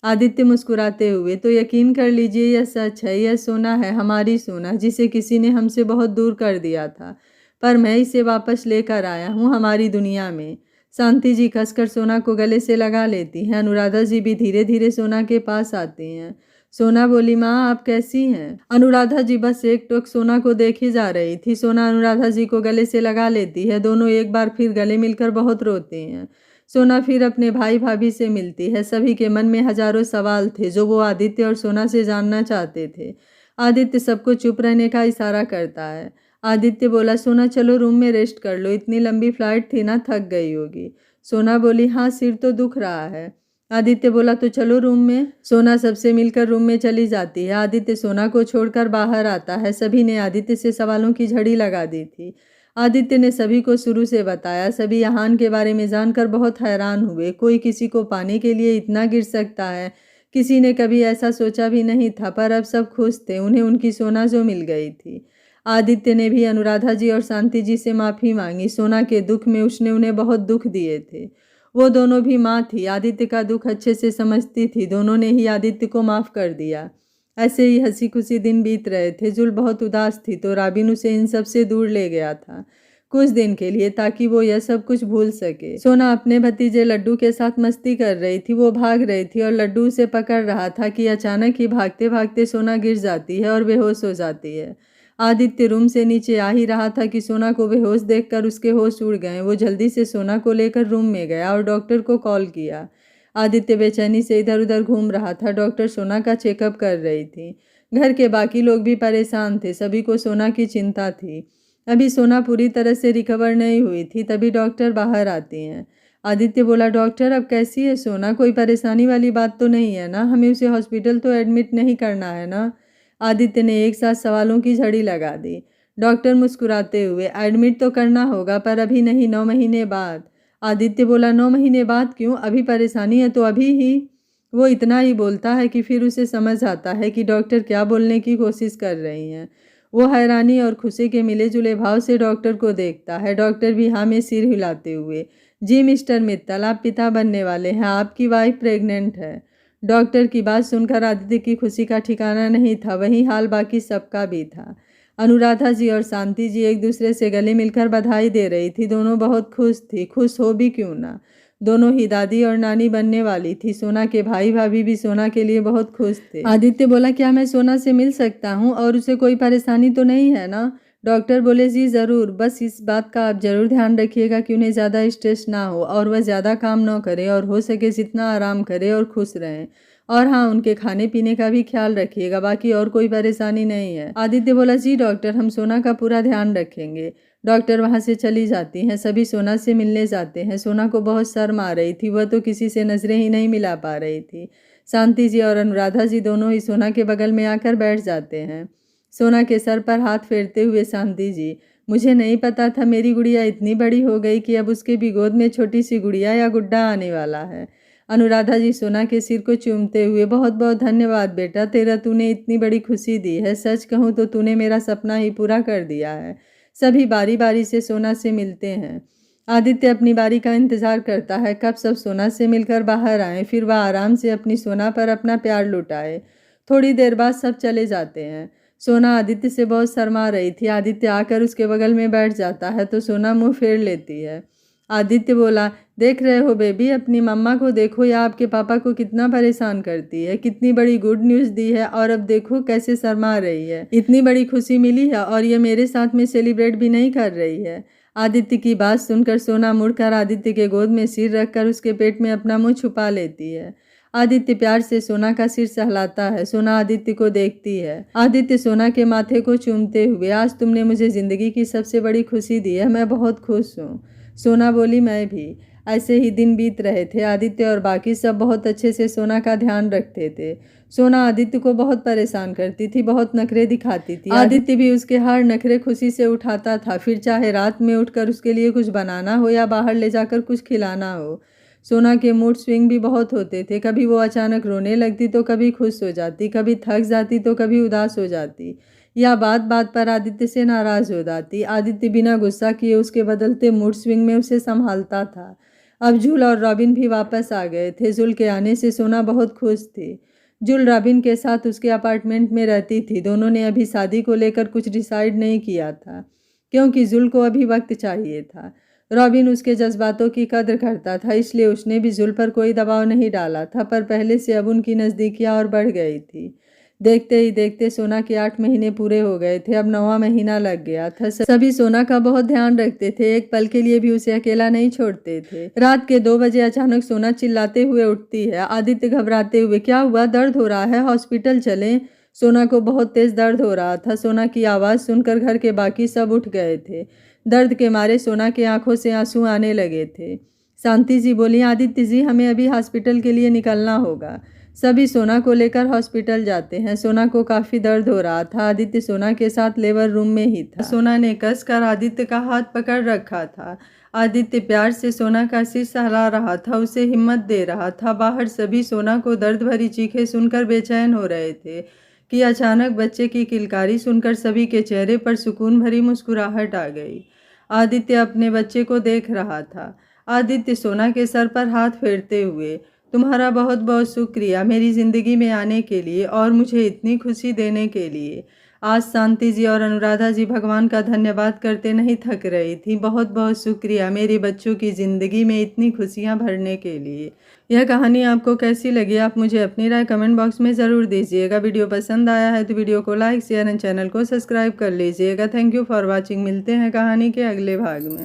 [SPEAKER 1] आदित्य मुस्कुराते हुए, तो यकीन कर लीजिए यह सच है, यह सोना है, हमारी सोना, जिसे किसी ने हमसे बहुत दूर कर दिया था, पर मैं इसे वापस लेकर आया हूँ हमारी दुनिया में। शांति जी कसकर सोना को गले से लगा लेती हैं। अनुराधा जी भी धीरे धीरे सोना के पास आती हैं। सोना बोली, माँ आप कैसी हैं? अनुराधा जी बस एक टोक सोना को देखी जा रही थी। सोना अनुराधा जी को गले से लगा लेती है। दोनों एक बार फिर गले मिलकर बहुत रोते हैं। सोना फिर अपने भाई भाभी से मिलती है। सभी के मन में हजारों सवाल थे जो वो आदित्य और सोना से जानना चाहते थे। आदित्य सबको चुप रहने का इशारा करता है। आदित्य बोला, सोना चलो रूम में रेस्ट कर लो, इतनी लंबी फ्लाइट थी ना, थक गई होगी। सोना बोली, हाँ सिर तो दुख रहा है। आदित्य बोला, तो चलो रूम में। सोना सबसे मिलकर रूम में चली जाती है। आदित्य सोना को छोड़कर बाहर आता है। सभी ने आदित्य से सवालों की झड़ी लगा दी थी। आदित्य ने सभी को शुरू से बताया। सभी यहान के बारे में जानकर बहुत हैरान हुए। कोई किसी को पाने के लिए इतना गिर सकता है, किसी ने कभी ऐसा सोचा भी नहीं था। पर अब सब खुश थे, उन्हें उनकी सोना जो मिल गई थी। आदित्य ने भी अनुराधा जी और शांति जी से माफ़ी मांगी। सोना के दुख में उसने उन्हें बहुत दुख दिए थे। वो दोनों भी माँ थी, आदित्य का दुख अच्छे से समझती थी। दोनों ने ही आदित्य को माफ़ कर दिया। ऐसे ही हंसी खुशी दिन बीत रहे थे। जुल बहुत उदास थी तो राबिन उसे इन सब से दूर ले गया था कुछ दिन के लिए, ताकि वो यह सब कुछ भूल सके। सोना अपने भतीजे लड्डू के साथ मस्ती कर रही थी। वो भाग रही थी और लड्डू उसे पकड़ रहा था कि अचानक ही भागते भागते सोना गिर जाती है और बेहोश हो जाती है। आदित्य रूम से नीचे आ ही रहा था कि सोना को बेहोश देखकर उसके होश उड़ गए। वो जल्दी से सोना को लेकर रूम में गया और डॉक्टर को कॉल किया। आदित्य बेचैनी से इधर उधर घूम रहा था। डॉक्टर सोना का चेकअप कर रही थी। घर के बाकी लोग भी परेशान थे। सभी को सोना की चिंता थी। अभी सोना पूरी तरह से रिकवर नहीं हुई थी। तभी डॉक्टर बाहर आती हैं। आदित्य बोला, डॉक्टर अब कैसी है सोना? कोई परेशानी वाली बात तो नहीं है ना? हमें उसे हॉस्पिटल तो एडमिट नहीं करना है ना? आदित्य ने एक साथ सवालों की झड़ी लगा दी। डॉक्टर मुस्कुराते हुए, एडमिट तो करना होगा पर अभी नहीं, 9 महीने बाद। आदित्य बोला, 9 महीने बाद क्यों? अभी परेशानी है तो अभी ही। वो इतना ही बोलता है कि फिर उसे समझ आता है कि डॉक्टर क्या बोलने की कोशिश कर रही हैं। वो हैरानी और खुशी के मिले जुले भाव से डॉक्टर को देखता है। डॉक्टर भी हाँ में सिर हिलाते हुए, जी मिस्टर मित्तल, आप पिता बनने वाले हैं, आपकी वाइफ प्रेग्नेंट है। डॉक्टर की बात सुनकर आदित्य की खुशी का ठिकाना नहीं था। वही हाल बाकी सबका भी था। अनुराधा जी और शांति जी एक दूसरे से गले मिलकर बधाई दे रही थी। दोनों बहुत खुश थी, खुश हो भी क्यों ना। दोनों ही दादी और नानी बनने वाली थी। सोना के भाई भाभी भी सोना के लिए बहुत खुश थे। आदित्य बोला, क्या मैं सोना से मिल सकता हूँ और उसे कोई परेशानी तो नहीं है ना? डॉक्टर बोले, जी ज़रूर, बस इस बात का आप ज़रूर ध्यान रखिएगा कि उन्हें ज़्यादा स्ट्रेस ना हो और वह ज़्यादा काम ना करे और हो सके जितना आराम करे और खुश रहें। और हाँ, उनके खाने पीने का भी ख्याल रखिएगा, बाकी और कोई परेशानी नहीं है। आदित्य बोला, जी डॉक्टर, हम सोना का पूरा ध्यान रखेंगे। डॉक्टर वहाँ से चली जाती हैं। सभी सोना से मिलने जाते हैं। सोना को बहुत शर्म आ रही थी। वह तो किसी से नजरें ही नहीं मिला पा रही थी। शांति जी और अनुराधा जी दोनों ही सोना के बगल में आकर बैठ जाते हैं। सोना के सर पर हाथ फेरते हुए शांति जी, मुझे नहीं पता था मेरी गुड़िया इतनी बड़ी हो गई कि अब उसके भी गोद में छोटी सी गुड़िया या गुड्डा आने वाला है। अनुराधा जी सोना के सिर को चूमते हुए, बहुत बहुत धन्यवाद बेटा, तेरा तूने इतनी बड़ी खुशी दी है। सच कहूँ तो तूने मेरा सपना ही पूरा कर दिया है। सभी बारी बारी से सोना से मिलते हैं। आदित्य अपनी बारी का इंतजार करता है, कब सब सोना से मिलकर बाहर आए, फिर वह आराम से अपनी सोना पर अपना प्यार लुटाए। थोड़ी देर बाद सब चले जाते हैं। सोना आदित्य से बहुत शर्मा रही थी। आदित्य आकर उसके बगल में बैठ जाता है तो सोना मुंह फेर लेती है। आदित्य बोला, देख रहे हो बेबी, अपनी मम्मा को देखो, या आपके पापा को कितना परेशान करती है। कितनी बड़ी गुड न्यूज़ दी है और अब देखो कैसे शर्मा रही है। इतनी बड़ी खुशी मिली है और ये मेरे साथ में सेलिब्रेट भी नहीं कर रही है। आदित्य की बात सुनकर सोना मुड़कर आदित्य के गोद में सिर रखकर उसके पेट में अपना मुंह छुपा लेती है। आदित्य प्यार से सोना का सिर सहलाता है। सोना आदित्य को देखती है। आदित्य सोना के माथे को चूमते हुए, आज तुमने मुझे जिंदगी की सबसे बड़ी खुशी दी है, मैं बहुत खुश हूँ। सोना बोली, मैं भी। ऐसे ही दिन बीत रहे थे। आदित्य और बाकी सब बहुत अच्छे से सोना का ध्यान रखते थे। सोना आदित्य को बहुत परेशान करती थी, बहुत नखरे दिखाती थी। आदित्य भी उसके हर नखरे खुशी से उठाता था, फिर चाहे रात में उठकर उसके लिए कुछ बनाना हो या बाहर ले जाकर कुछ खिलाना हो। सोना के मूड स्विंग भी बहुत होते थे। कभी वो अचानक रोने लगती तो कभी खुश हो जाती, कभी थक जाती तो कभी उदास हो जाती, या बात बात पर आदित्य से नाराज हो जाती। आदित्य बिना गुस्सा किए उसके बदलते मूड स्विंग में उसे संभालता था। अब जुल और रॉबिन भी वापस आ गए थे। जुल के आने से सोना बहुत खुश थी। जुल रॉबिन के साथ उसके अपार्टमेंट में रहती थी। दोनों ने अभी शादी को लेकर कुछ डिसाइड नहीं किया था, क्योंकि जुल को अभी वक्त चाहिए था। रॉबिन उसके जज्बातों की कद्र करता था, इसलिए उसने भी जुल पर कोई दबाव नहीं डाला था, पर पहले से अब उनकी नज़दीकियाँ और बढ़ गई थी। देखते ही देखते सोना के 8 महीने पूरे हो गए थे। अब 9वां महीना लग गया था। सभी सोना का बहुत ध्यान रखते थे, एक पल के लिए भी उसे अकेला नहीं छोड़ते थे। रात के 2 बजे अचानक सोना चिल्लाते हुए उठती है। आदित्य घबराते हुए, क्या हुआ, दर्द हो रहा है, हॉस्पिटल चलें? सोना को बहुत तेज दर्द हो रहा था। सोना की आवाज़ सुनकर घर के बाकी सब उठ गए थे। दर्द के मारे सोना की आंखों से आंसू आने लगे थे। शांति जी बोली, आदित्य जी, हमें अभी हॉस्पिटल के लिए निकलना होगा। सभी सोना को लेकर हॉस्पिटल जाते हैं। सोना को काफ़ी दर्द हो रहा था। आदित्य सोना के साथ लेबर रूम में ही था। सोना ने कसकर आदित्य का हाथ पकड़ रखा था। आदित्य प्यार से सोना का सिर सहला रहा था, उसे हिम्मत दे रहा था। बाहर सभी सोना को दर्द भरी चीखें सुनकर बेचैन हो रहे थे कि अचानक बच्चे की किलकारी सुनकर सभी के चेहरे पर सुकून भरी मुस्कुराहट आ गई। आदित्य अपने बच्चे को देख रहा था। आदित्य सोना के सर पर हाथ फेरते हुए, तुम्हारा बहुत बहुत शुक्रिया मेरी ज़िंदगी में आने के लिए और मुझे इतनी खुशी देने के लिए। आज शांति जी और अनुराधा जी भगवान का धन्यवाद करते नहीं थक रही थी। बहुत बहुत शुक्रिया मेरे बच्चों की ज़िंदगी में इतनी खुशियां भरने के लिए। यह कहानी आपको कैसी लगी, आप मुझे अपनी राय कमेंट बॉक्स में ज़रूर दीजिएगा। वीडियो पसंद आया है तो वीडियो को लाइक शेयर एंड चैनल को सब्सक्राइब कर लीजिएगा। Thank you for watching. मिलते हैं कहानी के अगले भाग में।